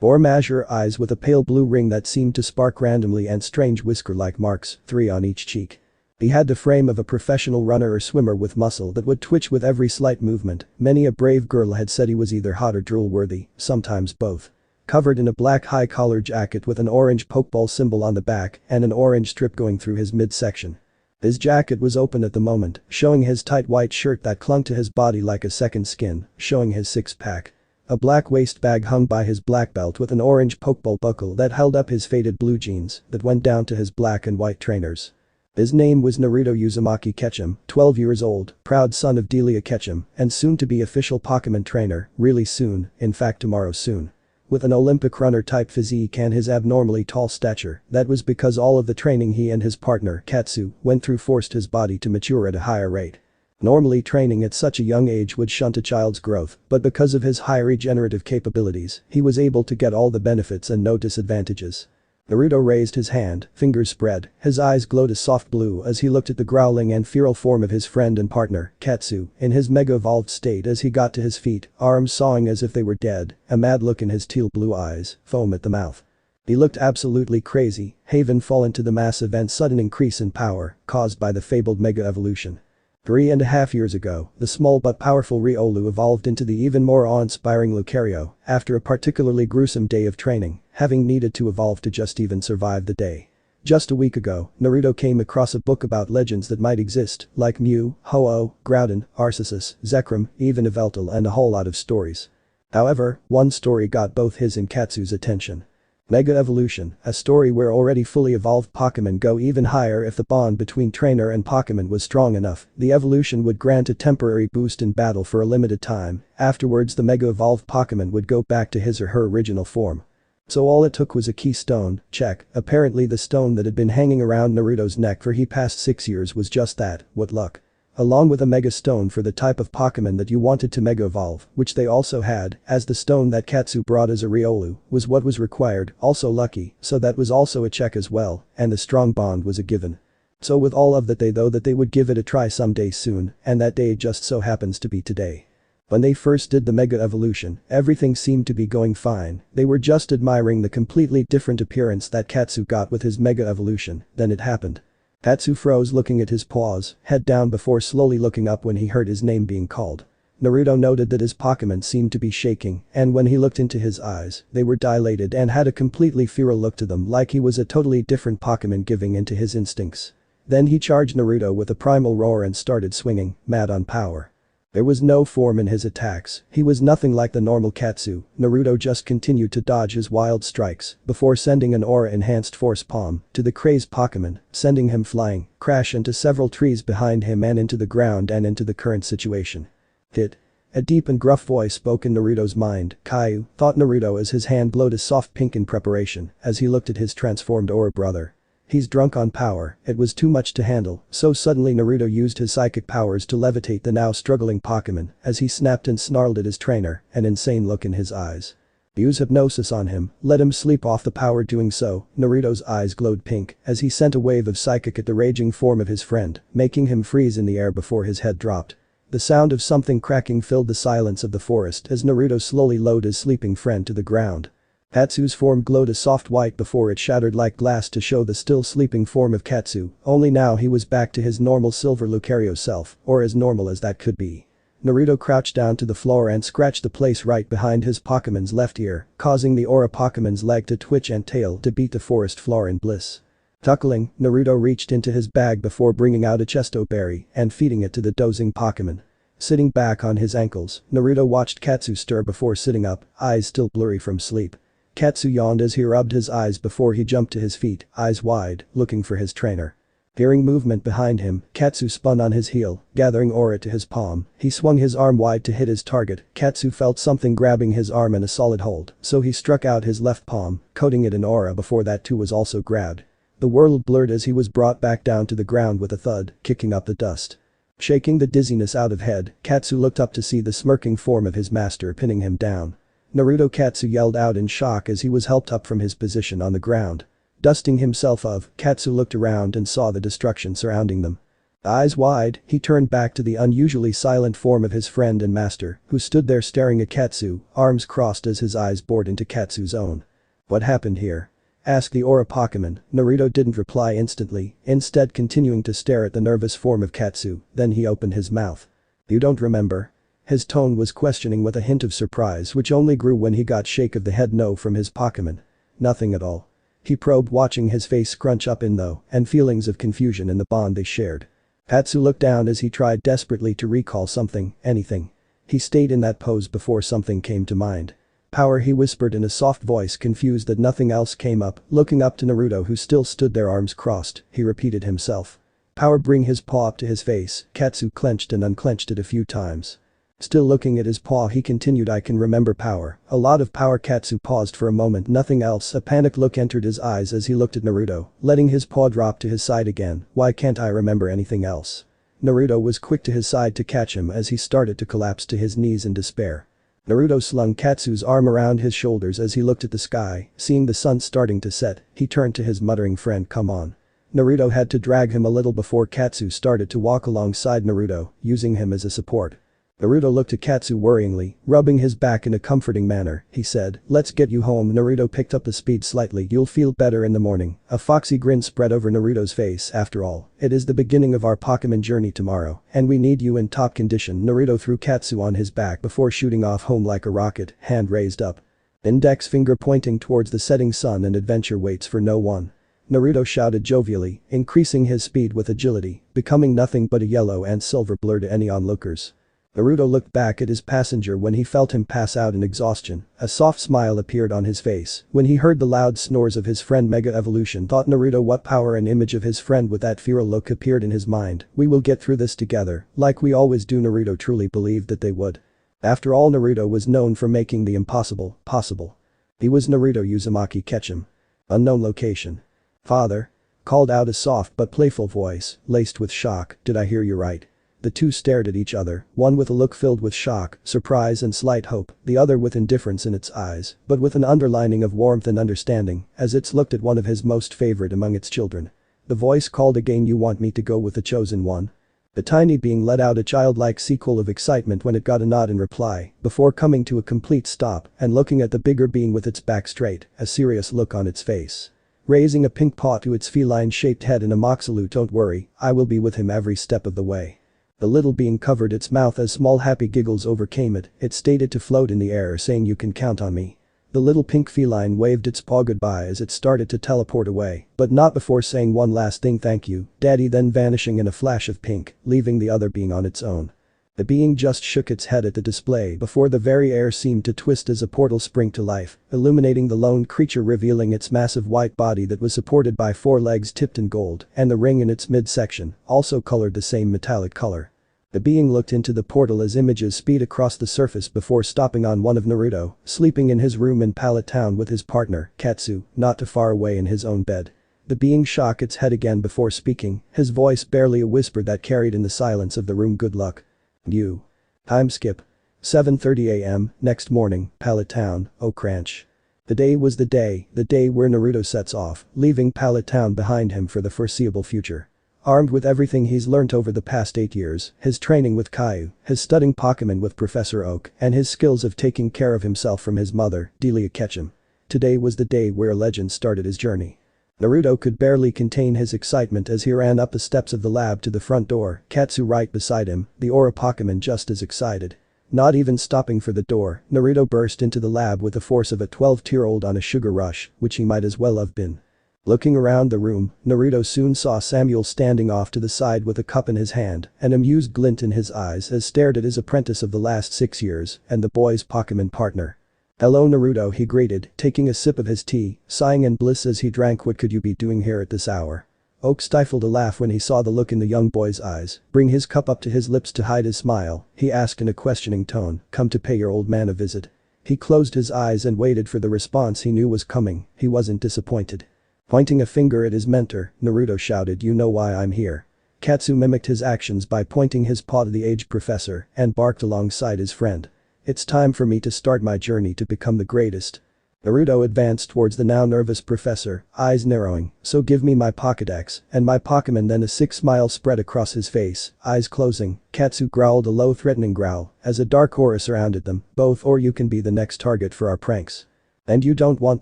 Or azure eyes with a pale blue ring that seemed to spark randomly and strange whisker-like marks, 3 on each cheek. He had the frame of a professional runner or swimmer with muscle that would twitch with every slight movement. Many a brave girl had said he was either hot or drool-worthy, sometimes both. Covered in a black high-collar jacket with an orange Pokeball symbol on the back and an orange strip going through his midsection. His jacket was open at the moment, showing his tight white shirt that clung to his body like a second skin, showing his six-pack. A black waist bag hung by his black belt with an orange Pokeball buckle that held up his faded blue jeans that went down to his black and white trainers. His name was Naruto Uzumaki Ketchum, 12 years old, proud son of Delia Ketchum, and soon to be official Pokemon trainer, really soon, in fact tomorrow soon. With an Olympic runner-type physique and his abnormally tall stature, that was because all of the training he and his partner, Katsu, went through forced his body to mature at a higher rate. Normally training at such a young age would shunt a child's growth, but because of his high regenerative capabilities, he was able to get all the benefits and no disadvantages. Naruto raised his hand, fingers spread, his eyes glowed a soft blue as he looked at the growling and feral form of his friend and partner, Katsu, in his mega-evolved state as he got to his feet, arms sawing as if they were dead, a mad look in his teal blue eyes, foam at the mouth. He looked absolutely crazy, having fallen to the massive and sudden increase in power caused by the fabled mega-evolution. 3.5 years ago, the small but powerful Riolu evolved into the even more awe-inspiring Lucario after a particularly gruesome day of training, having needed to evolve to just even survive the day. Just a week ago, Naruto came across a book about legends that might exist, like Mew, Ho-Oh, Groudon, Arceus, Zekrom, even Yveltal and a whole lot of stories. However, one story got both his and Katsu's attention. Mega Evolution, a story where already fully evolved Pokemon go even higher if the bond between trainer and Pokemon was strong enough. The evolution would grant a temporary boost in battle for a limited time, afterwards the Mega Evolved Pokemon would go back to his or her original form. So all it took was a key stone, check, apparently the stone that had been hanging around Naruto's neck for he past 6 years was just that, what luck. Along with a Mega Stone for the type of Pokemon that you wanted to Mega Evolve, which they also had, as the stone that Katsu brought as a Riolu, was what was required, also lucky, so that was also a check as well, and the strong bond was a given. So with all of that they would give it a try someday soon, and that day just so happens to be today. When they first did the Mega Evolution, everything seemed to be going fine, they were just admiring the completely different appearance that Katsu got with his Mega Evolution, then it happened. Katsu froze looking at his paws, head down before slowly looking up when he heard his name being called. Naruto noted that his Pokemon seemed to be shaking, and when he looked into his eyes, they were dilated and had a completely feral look to them like he was a totally different Pokemon giving into his instincts. Then he charged Naruto with a primal roar and started swinging, mad on power. There was no form in his attacks, he was nothing like the normal Katsu, Naruto just continued to dodge his wild strikes before sending an aura-enhanced force palm to the crazed Pokemon, sending him flying, crash into several trees behind him and into the ground and into the current situation. Hit. A deep and gruff voice spoke in Naruto's mind, Kyu, thought Naruto as his hand glowed a soft pink in preparation as he looked at his transformed aura brother. He's drunk on power, it was too much to handle, so suddenly Naruto used his psychic powers to levitate the now struggling Pokemon as he snapped and snarled at his trainer, an insane look in his eyes. Use hypnosis on him, let him sleep off the power. Doing so, Naruto's eyes glowed pink as he sent a wave of psychic at the raging form of his friend, making him freeze in the air before his head dropped. The sound of something cracking filled the silence of the forest as Naruto slowly lowered his sleeping friend to the ground. Katsu's form glowed a soft white before it shattered like glass to show the still sleeping form of Katsu, only now he was back to his normal silver Lucario self, or as normal as that could be. Naruto crouched down to the floor and scratched the place right behind his Pokemon's left ear, causing the aura Pokemon's leg to twitch and tail to beat the forest floor in bliss. Chuckling, Naruto reached into his bag before bringing out a chesto berry and feeding it to the dozing Pokemon. Sitting back on his ankles, Naruto watched Katsu stir before sitting up, eyes still blurry from sleep. Katsu yawned as he rubbed his eyes before he jumped to his feet, eyes wide, looking for his trainer. Hearing movement behind him, Katsu spun on his heel, gathering aura to his palm. He swung his arm wide to hit his target. Katsu felt something grabbing his arm in a solid hold, so he struck out his left palm, coating it in aura before that too was also grabbed. The world blurred as he was brought back down to the ground with a thud, kicking up the dust. Shaking the dizziness out of head, Katsu looked up to see the smirking form of his master pinning him down. Naruto Katsu yelled out in shock as he was helped up from his position on the ground. Dusting himself off, Katsu looked around and saw the destruction surrounding them. Eyes wide, he turned back to the unusually silent form of his friend and master, who stood there staring at Katsu, arms crossed as his eyes bored into Katsu's own. "What happened here?" asked the aura Pokemon. Naruto didn't reply instantly, instead continuing to stare at the nervous form of Katsu, then he opened his mouth. "You don't remember?" His tone was questioning with a hint of surprise which only grew when he got shake of the head no from his Pokemon. "Nothing at all." He probed, watching his face scrunch up in though, and feelings of confusion in the bond they shared. Katsu looked down as he tried desperately to recall something, anything. He stayed in that pose before something came to mind. "Power," he whispered in a soft voice, confused that nothing else came up, looking up to Naruto who still stood there arms crossed, he repeated himself. "Power." Bring his paw up to his face, Katsu clenched and unclenched it a few times. Still looking at his paw he continued, "I can remember power, a lot of power." Katsu paused for a moment, nothing else. A panicked look entered his eyes as he looked at Naruto, letting his paw drop to his side again. "Why can't I remember anything else?" Naruto was quick to his side to catch him as he started to collapse to his knees in despair. Naruto slung Katsu's arm around his shoulders as he looked at the sky, seeing the sun starting to set, he turned to his muttering friend, "Come on." Naruto had to drag him a little before Katsu started to walk alongside Naruto, using him as a support. Naruto looked at Katsu worryingly, rubbing his back in a comforting manner, he said, "Let's get you home." Naruto picked up the speed slightly. "You'll feel better in the morning." A foxy grin spread over Naruto's face. "After all, it is the beginning of our Pokemon journey tomorrow, and we need you in top condition." Naruto threw Katsu on his back before shooting off home like a rocket, hand raised up. Index finger pointing towards the setting sun, and adventure waits for no one. Naruto shouted jovially, increasing his speed with agility, becoming nothing but a yellow and silver blur to any onlookers. Naruto looked back at his passenger when he felt him pass out in exhaustion. A soft smile appeared on his face when he heard the loud snores of his friend. Mega Evolution, thought Naruto. What power! An image of his friend with that feral look appeared in his mind. "We will get through this together, like we always do." Naruto truly believed that they would. After all, Naruto was known for making the impossible possible. He was Naruto Uzumaki Ketchum. Unknown location. "Father?" called out a soft but playful voice, laced with shock. "Did I hear you right?" The two stared at each other, one with a look filled with shock, surprise and slight hope, the other with indifference in its eyes, but with an underlining of warmth and understanding, as it's looked at one of his most favorite among its children. The voice called again, "You want me to go with the chosen one?" The tiny being let out a childlike sequel of excitement when it got a nod in reply, before coming to a complete stop and looking at the bigger being with its back straight, a serious look on its face. Raising a pink paw to its feline-shaped head in a mock salute, "Don't worry, I will be with him every step of the way." The little being covered its mouth as small happy giggles overcame it. It stated to float in the air, saying, "You can count on me." The little pink feline waved its paw goodbye as it started to teleport away, but not before saying one last thing, "Thank you, Daddy," then vanishing in a flash of pink, leaving the other being on its own. The being just shook its head at the display before the very air seemed to twist as a portal sprang to life, illuminating the lone creature, revealing its massive white body that was supported by 4 legs tipped in gold, and the ring in its midsection, also colored the same metallic color. The being looked into the portal as images speed across the surface before stopping on one of Naruto, sleeping in his room in Pallet Town with his partner, Katsu, not too far away in his own bed. The being shook its head again before speaking, his voice barely a whisper that carried in the silence of the room. "Good luck." You. Time skip. 7:30 a.m. next morning, Pallet Town, Oak Ranch. The day was the day where Naruto sets off, leaving Pallet Town behind him for the foreseeable future. Armed with everything he's learnt over the past 8 years, his training with Caillou, his studying Pokemon with Professor Oak, and his skills of taking care of himself from his mother, Delia Ketchum. Today was the day where a legend started his journey. Naruto could barely contain his excitement as he ran up the steps of the lab to the front door, Katsu right beside him, the aura Pokemon just as excited. Not even stopping for the door, Naruto burst into the lab with the force of a 12-year-old on a sugar rush, which he might as well have been. Looking around the room, Naruto soon saw Samuel standing off to the side with a cup in his hand, an amused glint in his eyes as stared at his apprentice of the last 6 years and the boy's Pokemon partner. "Hello, Naruto," he greeted, taking a sip of his tea, sighing in bliss as he drank. "What could you be doing here at this hour?" Oak stifled a laugh when he saw the look in the young boy's eyes. Bring his cup up to his lips to hide his smile, he asked in a questioning tone. "Come to pay your old man a visit." He closed his eyes and waited for the response he knew was coming. He wasn't disappointed. Pointing a finger at his mentor, Naruto shouted, "You know why I'm here." Katsu mimicked his actions by pointing his paw to the aged professor and barked alongside his friend. "It's time for me to start my journey to become the greatest." Naruto advanced towards the now nervous professor, eyes narrowing. "So give me my Pokédex and my Pokemon." Then a sick smile spread across his face, eyes closing. Katsu growled a low threatening growl as a dark aura surrounded them. "Both, or you can be the next target for our pranks." "And you don't want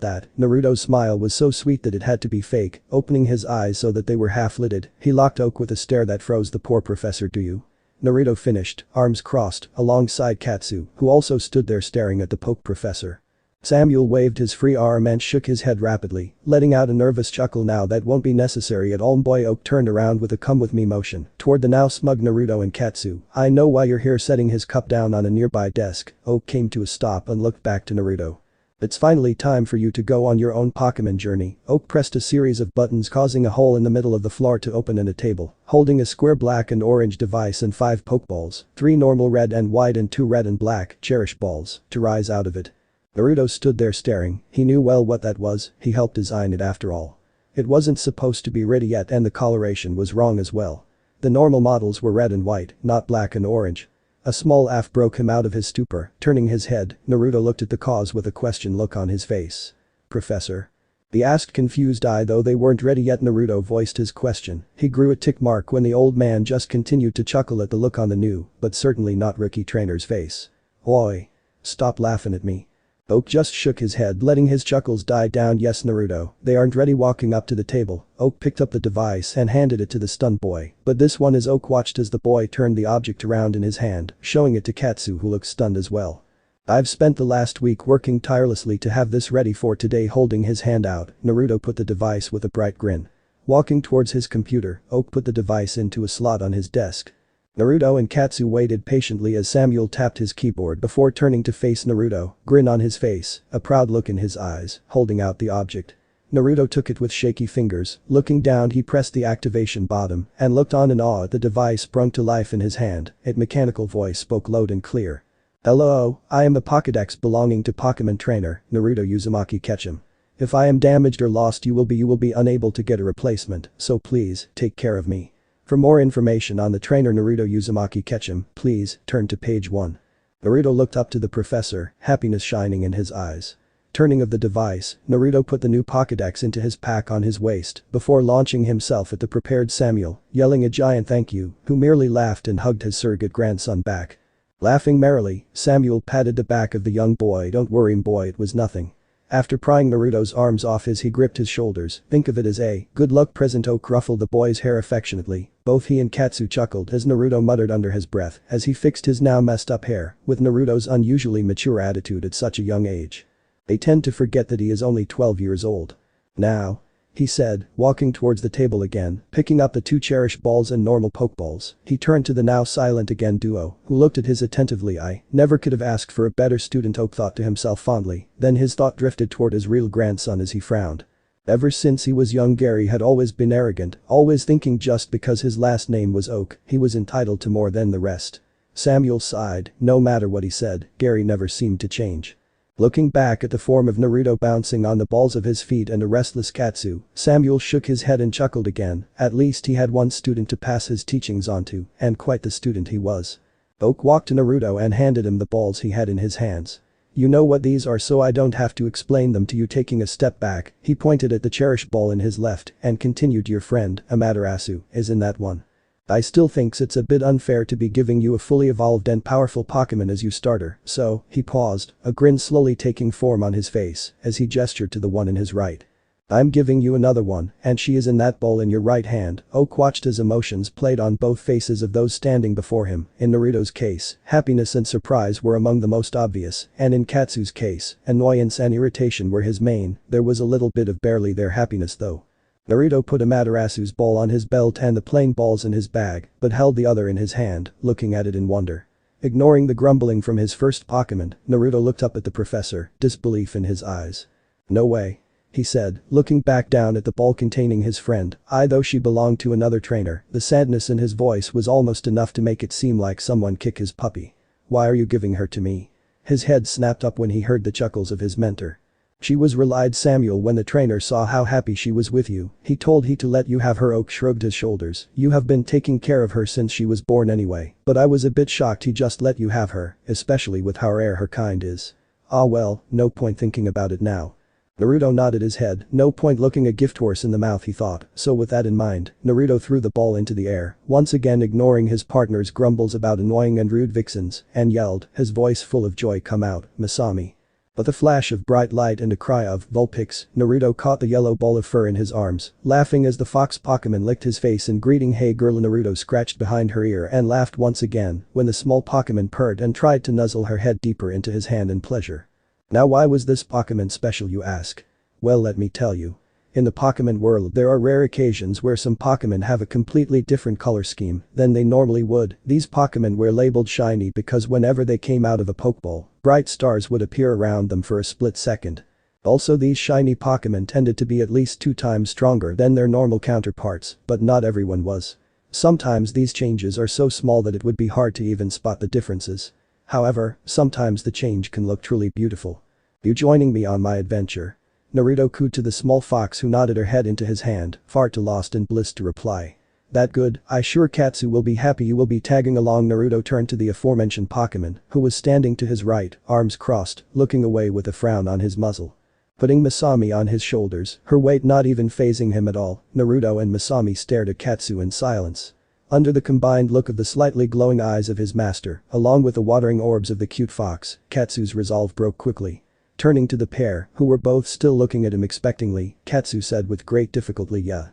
that." Naruto's smile was so sweet that it had to be fake, opening his eyes so that they were half-lidded. He locked Oak with a stare that froze the poor professor. "Do you?" Naruto finished, arms crossed, alongside Katsu, who also stood there staring at the poke professor. Samuel waved his free arm and shook his head rapidly, letting out a nervous chuckle. "Now that won't be necessary at all." Boy Oak turned around with a come with me motion toward the now smug Naruto and Katsu. "I know why you're here." Setting his cup down on a nearby desk, Oak came to a stop and looked back to Naruto. "It's finally time for you to go on your own Pokemon journey." Oak pressed a series of buttons causing a hole in the middle of the floor to open in a table, holding a square black and orange device and 5 Pokeballs, 3 normal red and white and 2 red and black Cherish balls, to rise out of it. Naruto stood there staring. He knew well what that was. He helped design it after all. It wasn't supposed to be ready yet and the coloration was wrong as well. The normal models were red and white, not black and orange. A small laugh broke him out of his stupor. Turning his head, Naruto looked at the cause with a question look on his face. "Professor?" He asked, confused eye. Though they weren't ready yet, Naruto voiced his question. He grew a tick mark when the old man just continued to chuckle at the look on the new, but certainly not rookie trainer's face. "Oi. Stop laughing at me." Oak just shook his head, letting his chuckles die down. "Yes, Naruto, they aren't ready." Walking up to the table, Oak picked up the device and handed it to the stunned boy. "But this one is." Oak watched as the boy turned the object around in his hand, showing it to Katsu, who looked stunned as well. "I've spent the last week working tirelessly to have this ready for today." Holding his hand out, Naruto put the device with a bright grin. Walking towards his computer, Oak put the device into a slot on his desk. Naruto and Katsu waited patiently as Samuel tapped his keyboard before turning to face Naruto, grin on his face, a proud look in his eyes, holding out the object. Naruto took it with shaky fingers. Looking down, he pressed the activation button and looked on in awe. The device sprung to life in his hand. Its mechanical voice spoke loud and clear. "Hello, I am a Pokédex belonging to Pokemon trainer Naruto Uzumaki Ketchum. If I am damaged or lost, you will be unable to get a replacement, so please, take care of me. For more information on the trainer Naruto Uzumaki Ketchum, please turn to page 1. Naruto looked up to the professor, happiness shining in his eyes. Turning of the device, Naruto put the new Pokédex into his pack on his waist before launching himself at the prepared Samuel, yelling a giant thank you, who merely laughed and hugged his surrogate grandson back. Laughing merrily, Samuel patted the back of the young boy. "Don't worry, boy, it was nothing." After prying Naruto's arms off he gripped his shoulders. "Think of it as a good luck present." Oak ruffled the boy's hair affectionately. Both he and Katsu chuckled as Naruto muttered under his breath as he fixed his now messed up hair with Naruto's unusually mature attitude at such a young age. They tend to forget that he is only 12 years old. "Now," he said, walking towards the table again, picking up the 2 Cherish balls and normal Pokeballs. He turned to the now silent again duo, who looked at his attentively. "I never could have asked for a better student," Oak thought to himself fondly. Then his thought drifted toward his real grandson as he frowned. Ever since he was young, Gary had always been arrogant, always thinking just because his last name was Oak, he was entitled to more than the rest. Samuel sighed. No matter what he said, Gary never seemed to change. Looking back at the form of Naruto bouncing on the balls of his feet and a restless Katsu, Samuel shook his head and chuckled again. At least he had one student to pass his teachings on to, and quite the student he was. Oak walked to Naruto and handed him the balls he had in his hands. "You know what these are, so I don't have to explain them to you." Taking a step back, he pointed at the Cherish ball in his left and continued, "Your friend, Amaterasu, is in that one. I still thinks it's a bit unfair to be giving you a fully evolved and powerful Pokemon as your starter, so." He paused, a grin slowly taking form on his face as he gestured to the one in his right. "I'm giving you another one, and she is in that bowl in your right hand." Oak watched as emotions played on both faces of those standing before him. In Naruto's case, happiness and surprise were among the most obvious, and in Katsu's case, annoyance and irritation were his main. There was a little bit of barely there happiness though. Naruto put Amaterasu's ball on his belt and the plain balls in his bag, but held the other in his hand, looking at it in wonder. Ignoring the grumbling from his first Pokemon, Naruto looked up at the professor, disbelief in his eyes. "No way," he said, looking back down at the ball containing his friend. Though she belonged to another trainer, the sadness in his voice was almost enough to make it seem like someone kick his puppy. "Why are you giving her to me?" His head snapped up when he heard the chuckles of his mentor. "She was," relied Samuel, "when the trainer saw how happy she was with you. He told he to let you have her." Oak shrugged his shoulders. "You have been taking care of her since she was born anyway, but I was a bit shocked he just let you have her, especially with how rare her kind is." Ah well, no point thinking about it now. Naruto nodded his head, no point looking a gift horse in the mouth he thought, so with that in mind, Naruto threw the ball into the air, once again ignoring his partner's grumbles about annoying and rude vixens, and yelled, his voice full of joy come out, Masami. With a flash of bright light and a cry of Vulpix, Naruto caught the yellow ball of fur in his arms, laughing as the fox Pokemon licked his face in greeting. Hey girl, Naruto scratched behind her ear and laughed once again when the small Pokemon purred and tried to nuzzle her head deeper into his hand in pleasure. Now why was this Pokemon special, you ask? Well, let me tell you. In the Pokemon world there are rare occasions where some Pokemon have a completely different color scheme than they normally would. These Pokemon were labeled shiny because whenever they came out of a Pokeball, bright stars would appear around them for a split second. Also, these shiny Pokemon tended to be at least 2 times stronger than their normal counterparts, but not everyone was. Sometimes these changes are so small that it would be hard to even spot the differences. However, sometimes the change can look truly beautiful. You joining me on my adventure? Naruto cooed to the small fox, who nodded her head into his hand, far too lost in bliss to reply. That good, I sure Katsu will be happy you will be tagging along. Naruto turned to the aforementioned Pokemon, who was standing to his right, arms crossed, looking away with a frown on his muzzle. Putting Masami on his shoulders, her weight not even fazing him at all, Naruto and Masami stared at Katsu in silence. Under the combined look of the slightly glowing eyes of his master, along with the watering orbs of the cute fox, Katsu's resolve broke quickly. Turning to the pair, who were both still looking at him expectingly, Katsu said with great difficulty, yeah.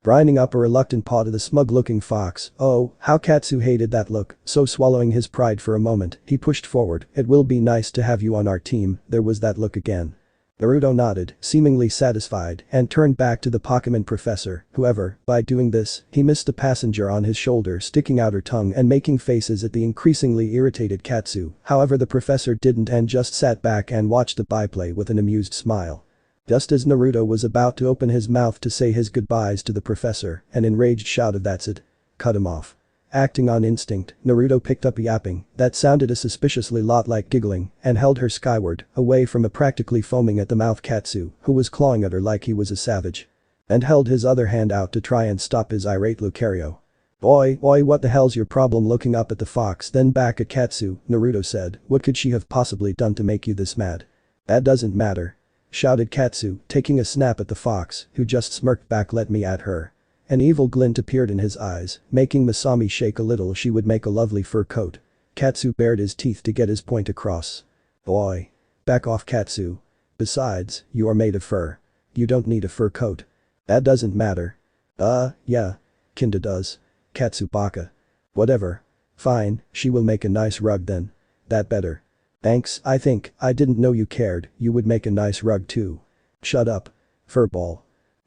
Brining up a reluctant paw to the smug-looking fox. Oh, how Katsu hated that look, so swallowing his pride for a moment, he pushed forward. It will be nice to have you on our team. There was that look again. Naruto nodded, seemingly satisfied, and turned back to the Pokemon professor. However, by doing this, he missed the passenger on his shoulder sticking out her tongue and making faces at the increasingly irritated Katsu. However, the professor didn't and just sat back and watched the byplay with an amused smile. Just as Naruto was about to open his mouth to say his goodbyes to the professor, an enraged shout of "That's it!" cut him off. Acting on instinct, Naruto picked up yapping that sounded a suspiciously lot like giggling and held her skyward, away from a practically foaming at the mouth Katsu, who was clawing at her like he was a savage. And held his other hand out to try and stop his irate Lucario. Oi, what the hell's your problem? Looking up at the fox then back at Katsu, Naruto said, what could she have possibly done to make you this mad? That doesn't matter. Shouted Katsu, taking a snap at the fox, who just smirked back. Let me at her. An evil glint appeared in his eyes, making Masami shake a little. She would make a lovely fur coat. Katsu bared his teeth to get his point across. Boy. Back off, Katsu. Besides, you are made of fur. You don't need a fur coat. That doesn't matter. Yeah. Kinda does. Katsu baka. Whatever. Fine, she will make a nice rug then. That better. Thanks, I didn't know you cared, you would make a nice rug too. Shut up. Furball.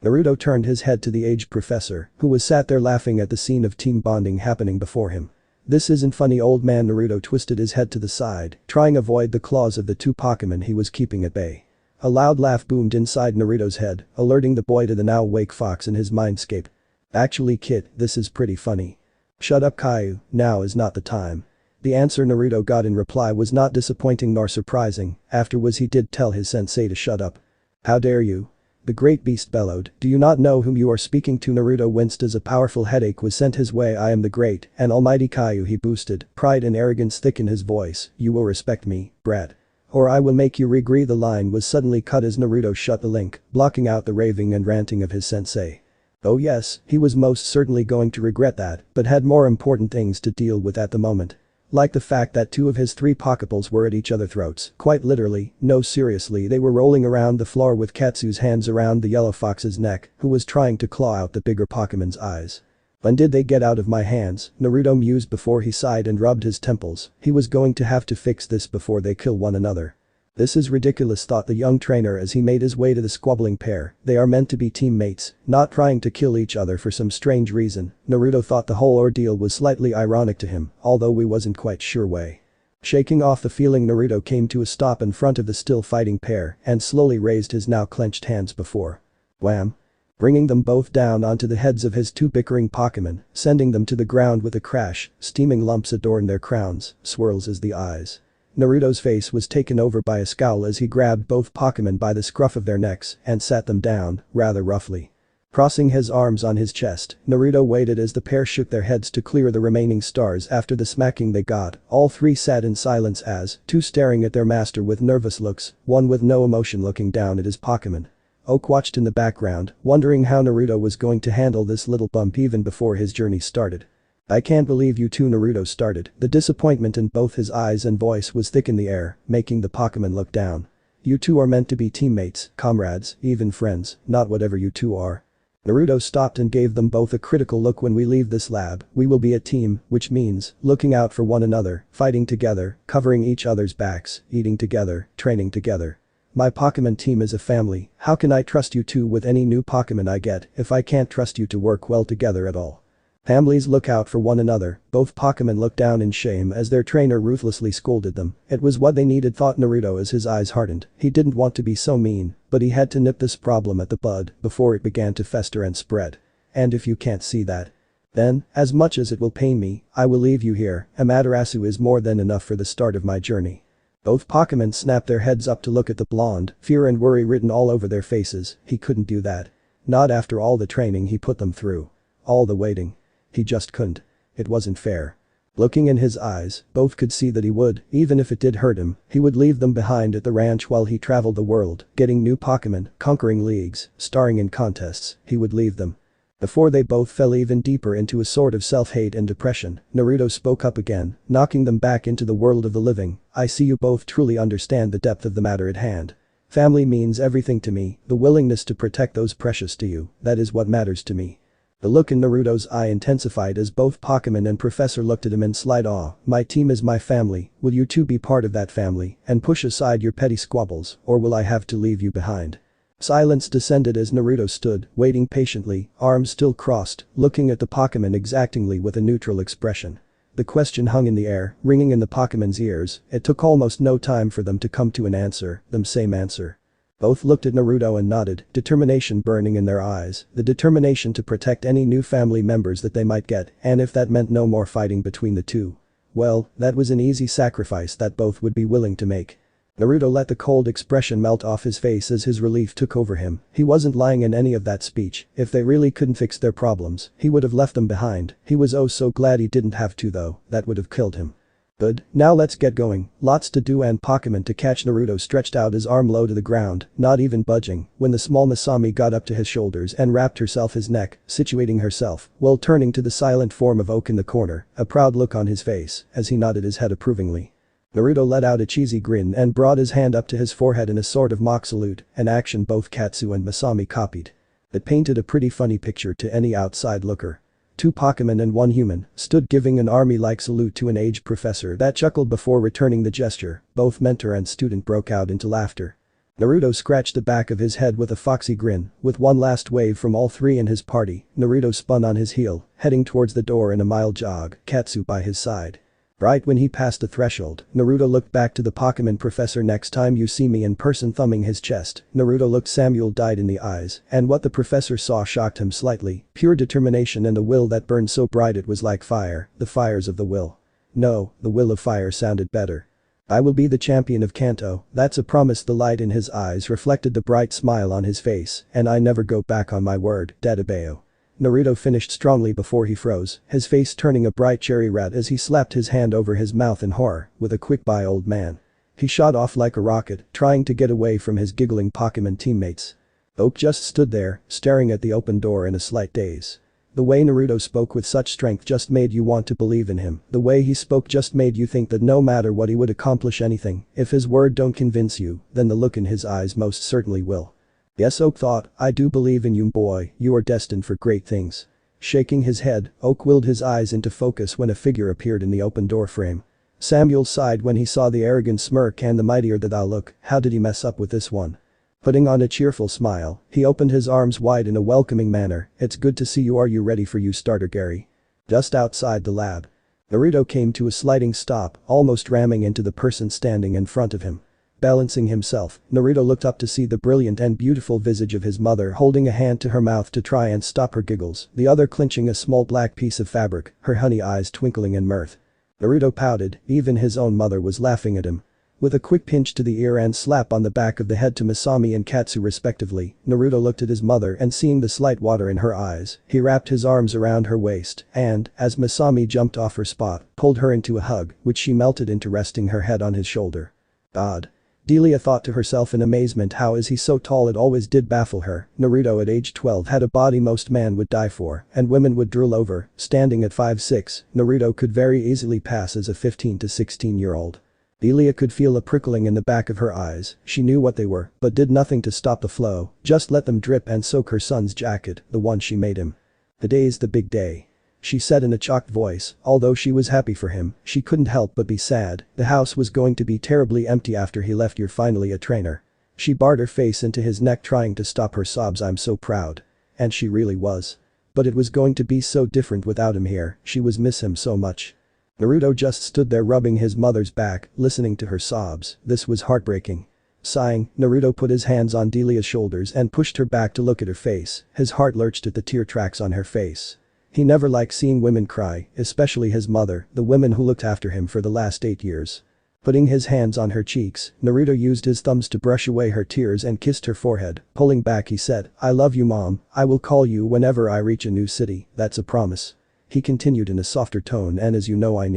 Naruto turned his head to the aged professor, who was sat there laughing at the scene of team bonding happening before him. This isn't funny, old man. Naruto twisted his head to the side, trying to avoid the claws of the 2 Pokemon he was keeping at bay. A loud laugh boomed inside Naruto's head, alerting the boy to the now awake fox in his mindscape. Actually, kid, this is pretty funny. Shut up, Caillou, now is not the time. The answer Naruto got in reply was not disappointing nor surprising. Afterwards he did tell his sensei to shut up. How dare you? The great beast bellowed. Do you not know whom you are speaking to? Naruto winced as a powerful headache was sent his way. I am the great and almighty Caillou, he boosted, pride and arrogance thick in his voice. You will respect me, brat. Or I will make you regret. The line was suddenly cut as Naruto shut the link, blocking out the raving and ranting of his sensei. Oh yes, he was most certainly going to regret that, but had more important things to deal with at the moment. Like the fact that 2 of his 3 Pokeballs were at each other's throats, quite literally. No, seriously, they were rolling around the floor with Katsu's hands around the yellow fox's neck, who was trying to claw out the bigger Pokemon's eyes. When did they get out of my hands? Naruto mused before he sighed and rubbed his temples. He was going to have to fix this before they kill one another. This is ridiculous, thought the young trainer as he made his way to the squabbling pair. They are meant to be teammates, not trying to kill each other for some strange reason. Naruto thought the whole ordeal was slightly ironic to him, although he wasn't quite sure why. Shaking off the feeling, Naruto came to a stop in front of the still fighting pair and slowly raised his now clenched hands before. Wham! Bringing them both down onto the heads of his 2 bickering Pokemon, sending them to the ground with a crash. Steaming lumps adorned their crowns, swirls as the eyes. Naruto's face was taken over by a scowl as he grabbed both Pokemon by the scruff of their necks and sat them down, rather roughly. Crossing his arms on his chest, Naruto waited as the pair shook their heads to clear the remaining stars after the smacking they got. All three sat in silence as, two staring at their master with nervous looks, one with no emotion looking down at his Pokemon. Oak watched in the background, wondering how Naruto was going to handle this little bump even before his journey started. "I can't believe you two," Naruto started. The disappointment in both his eyes and voice was thick in the air, making the Pokemon look down. "You two are meant to be teammates, comrades, even friends, not whatever you two are." Naruto stopped and gave them both a critical look. "When we leave this lab, we will be a team, which means looking out for one another, fighting together, covering each other's backs, eating together, training together. My Pokemon team is a family. How can I trust you two with any new Pokemon I get if I can't trust you to work well together at all? Families look out for one another." Both Pokemon looked down in shame as their trainer ruthlessly scolded them. It was what they needed, thought Naruto as his eyes hardened. He didn't want to be so mean, but he had to nip this problem at the bud before it began to fester and spread. "And if you can't see that, then, as much as it will pain me, I will leave you here. Amaterasu is more than enough for the start of my journey." Both Pokemon snapped their heads up to look at the blonde, fear and worry written all over their faces. He couldn't do that. Not after all the training he put them through. All the waiting. He just couldn't. It wasn't fair. Looking in his eyes, both could see that he would, even if it did hurt him, he would leave them behind at the ranch while he traveled the world, getting new Pokemon, conquering leagues, starring in contests. He would leave them. Before they both fell even deeper into a sort of self-hate and depression, Naruto spoke up again, knocking them back into the world of the living. "I see you both truly understand the depth of the matter at hand. Family means everything to me, the willingness to protect those precious to you, that is what matters to me." The look in Naruto's eye intensified as both Pokemon and Professor looked at him in slight awe. "My team is my family, will you two be part of that family and push aside your petty squabbles, or will I have to leave you behind?" Silence descended as Naruto stood, waiting patiently, arms still crossed, looking at the Pokemon exactingly with a neutral expression. The question hung in the air, ringing in the Pokemon's ears. It took almost no time for them to come to an answer, the same answer. Both looked at Naruto and nodded, determination burning in their eyes, the determination to protect any new family members that they might get, and if that meant no more fighting between the two. Well, that was an easy sacrifice that both would be willing to make. Naruto let the cold expression melt off his face as his relief took over him. He wasn't lying in any of that speech. If they really couldn't fix their problems, he would have left them behind. He was oh so glad he didn't have to though, that would have killed him. "Good, now let's get going, lots to do and Pokemon to catch." Naruto stretched out his arm low to the ground, not even budging, when the small Masami got up to his shoulders and wrapped herself his neck, situating herself, while turning to the silent form of Oak in the corner, a proud look on his face, as he nodded his head approvingly. Naruto let out a cheesy grin and brought his hand up to his forehead in a sort of mock salute, an action both Katsu and Masami copied. It painted a pretty funny picture to any outside looker. Two Pokemon and one human stood giving an army-like salute to an aged professor that chuckled before returning the gesture. Both mentor and student broke out into laughter. Naruto scratched the back of his head with a foxy grin. With one last wave from all three in his party, Naruto spun on his heel, heading towards the door in a mild jog, Katsu by his side. Right when he passed the threshold, Naruto looked back to the Pokemon professor. "Next time you see me in person," thumbing his chest, Naruto looked Samuel dyed in the eyes, and what the professor saw shocked him slightly. Pure determination and a will that burned so bright it was like fire, the fires of the will. No, the will of fire sounded better. "I will be the champion of Kanto, that's a promise." The light in his eyes reflected the bright smile on his face, "and I never go back on my word, Dadabeo." Naruto finished strongly before he froze, his face turning a bright cherry red as he slapped his hand over his mouth in horror. With a quick "bye old man." He shot off like a rocket, trying to get away from his giggling Pokemon teammates. Oak just stood there, staring at the open door in a slight daze. The way Naruto spoke with such strength just made you want to believe in him. The way he spoke just made you think that no matter what he would accomplish anything. If his word don't convince you, then the look in his eyes most certainly will. "Yes," Oak thought, "I do believe in you boy, you are destined for great things." Shaking his head, Oak willed his eyes into focus when a figure appeared in the open door frame. Samuel sighed when he saw the arrogant smirk and the mightier that thou look. How did he mess up with this one? Putting on a cheerful smile, he opened his arms wide in a welcoming manner. "It's good to see you. Are you ready for you starter Gary?" Just outside the lab, Naruto came to a sliding stop, almost ramming into the person standing in front of him. Balancing himself, Naruto looked up to see the brilliant and beautiful visage of his mother holding a hand to her mouth to try and stop her giggles, the other clinching a small black piece of fabric, her honey eyes twinkling in mirth. Naruto pouted, even his own mother was laughing at him. With a quick pinch to the ear and slap on the back of the head to Masami and Katsu respectively, Naruto looked at his mother and seeing the slight water in her eyes, he wrapped his arms around her waist and, as Masami jumped off her spot, pulled her into a hug, which she melted into resting her head on his shoulder. God. Delia thought to herself in amazement, how is he so tall? It always did baffle her. Naruto at age 12 had a body most man would die for and women would drool over. Standing at 5'6", Naruto could very easily pass as a 15 to 16-year-old. Delia could feel a prickling in the back of her eyes, she knew what they were, but did nothing to stop the flow, just let them drip and soak her son's jacket, the one she made him. "Today's the big day," she said in a chocked voice. Although she was happy for him, she couldn't help but be sad. The house was going to be terribly empty after he left. "You're finally a trainer." She barred her face into his neck trying to stop her sobs. "I'm so proud." And she really was. But it was going to be so different without him here, she was miss him so much. Naruto just stood there rubbing his mother's back, listening to her sobs. This was heartbreaking. Sighing, Naruto put his hands on Delia's shoulders and pushed her back to look at her face. His heart lurched at the tear tracks on her face. He never liked seeing women cry, especially his mother, the woman who looked after him for the last 8 years. Putting his hands on her cheeks, Naruto used his thumbs to brush away her tears and kissed her forehead. Pulling back, he said, "I love you, Mom. I will call you whenever I reach a new city, that's a promise." He continued in a softer tone, "And as you know, I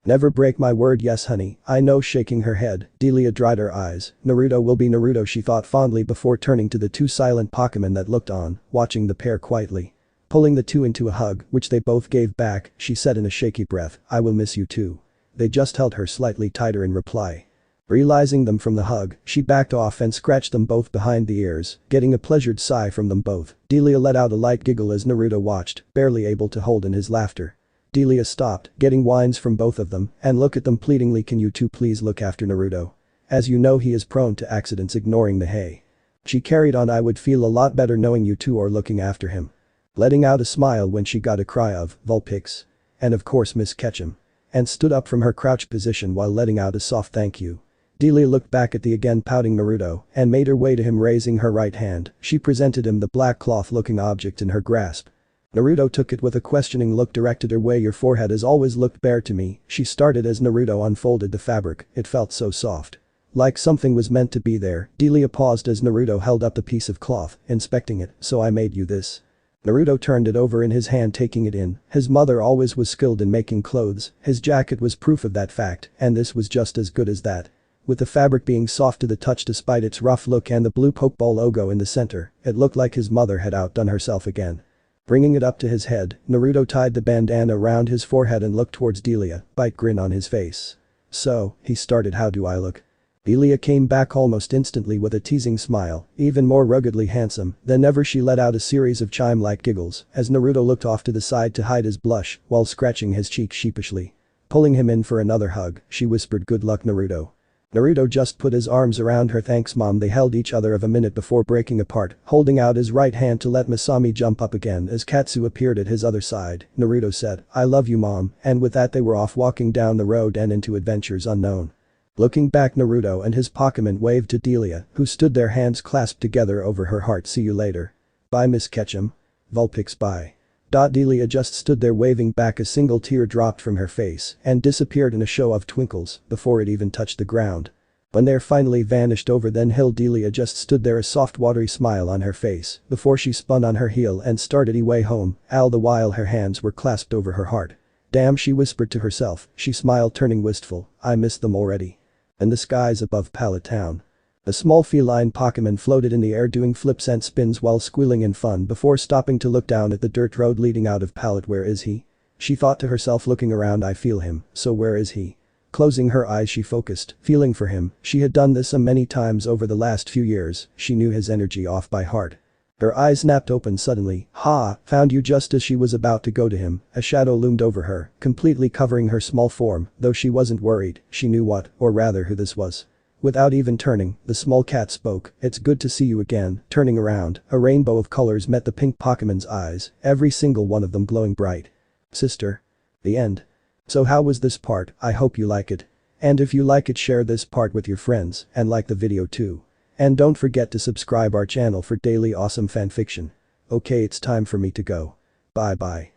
never break my word." "Yes, honey, I know." Shaking her head, Delia dried her eyes. Naruto will be Naruto, she thought fondly before turning to the two silent Pokemon that looked on, watching the pair quietly. Pulling the two into a hug, which they both gave back, she said in a shaky breath, "I will miss you too." They just held her slightly tighter in reply. Realizing them from the hug, she backed off and scratched them both behind the ears, getting a pleasured sigh from them both. Delia let out a light giggle as Naruto watched, barely able to hold in his laughter. Delia stopped, getting whines from both of them, and looked at them pleadingly. "Can you two please look after Naruto? As you know, he is prone to accidents." Ignoring the hey, she carried on, "I would feel a lot better knowing you two are looking after him." Letting out a smile when she got a cry of Vulpix. "And of course Miss Ketchum." And stood up from her crouched position while letting out a soft thank you. Delia looked back at the again pouting Naruto and made her way to him. Raising her right hand, she presented him the black cloth-looking object in her grasp. Naruto took it with a questioning look directed her way. "Your forehead has always looked bare to me," she started as Naruto unfolded the fabric. It felt so soft. Like something was meant to be there. Delia paused as Naruto held up the piece of cloth, inspecting it. "So I made you this?" Naruto turned it over in his hand, taking it in. His mother always was skilled in making clothes. His jacket was proof of that fact, and this was just as good as that. With the fabric being soft to the touch despite its rough look and the blue Pokeball logo in the center, it looked like his mother had outdone herself again. Bringing it up to his head, Naruto tied the bandana around his forehead and looked towards Delia, bite grin on his face. "So," he started, "how do I look?" Delia came back almost instantly with a teasing smile, even more ruggedly handsome than ever. She let out a series of chime-like giggles as Naruto looked off to the side to hide his blush while scratching his cheek sheepishly. Pulling him in for another hug, she whispered, "Good luck, Naruto." Naruto just put his arms around her. "Thanks, Mom." They held each other of a minute before breaking apart, holding out his right hand to let Masami jump up again as Katsu appeared at his other side. Naruto said, "I love you, Mom," and with that they were off walking down the road and into adventures unknown. Looking back, Naruto and his Pokemon waved to Delia, who stood there hands clasped together over her heart. "See you later." "Bye, Miss Ketchum." "Vulpix, bye." Delia just stood there waving back. A single tear dropped from her face and disappeared in a show of twinkles before it even touched the ground. When they finally vanished over the hill, Delia just stood there, a soft watery smile on her face before she spun on her heel and started away home, all the while her hands were clasped over her heart. "Damn," she whispered to herself. She smiled, turning wistful. "I miss them already." In the skies above Pallet Town, a small feline Pokemon floated in the air doing flips and spins while squealing in fun before stopping to look down at the dirt road leading out of Pallet. "Where is he?" she thought to herself, looking around. "I feel him, so where is he?" Closing her eyes, she focused, feeling for him. She had done this many times over the last few years. She knew his energy off by heart. Her eyes snapped open suddenly. "Ha, found you." Just as she was about to go to him, a shadow loomed over her, completely covering her small form. Though she wasn't worried, she knew what, or rather who this was. Without even turning, the small cat spoke. "It's good to see you again." Turning around, a rainbow of colors met the pink Pokemon's eyes, every single one of them glowing bright. "Sister." The end. So how was this part? I hope you like it. And if you like it, share this part with your friends and like the video too. And don't forget to subscribe our channel for daily awesome fanfiction. Okay, it's time for me to go. Bye bye.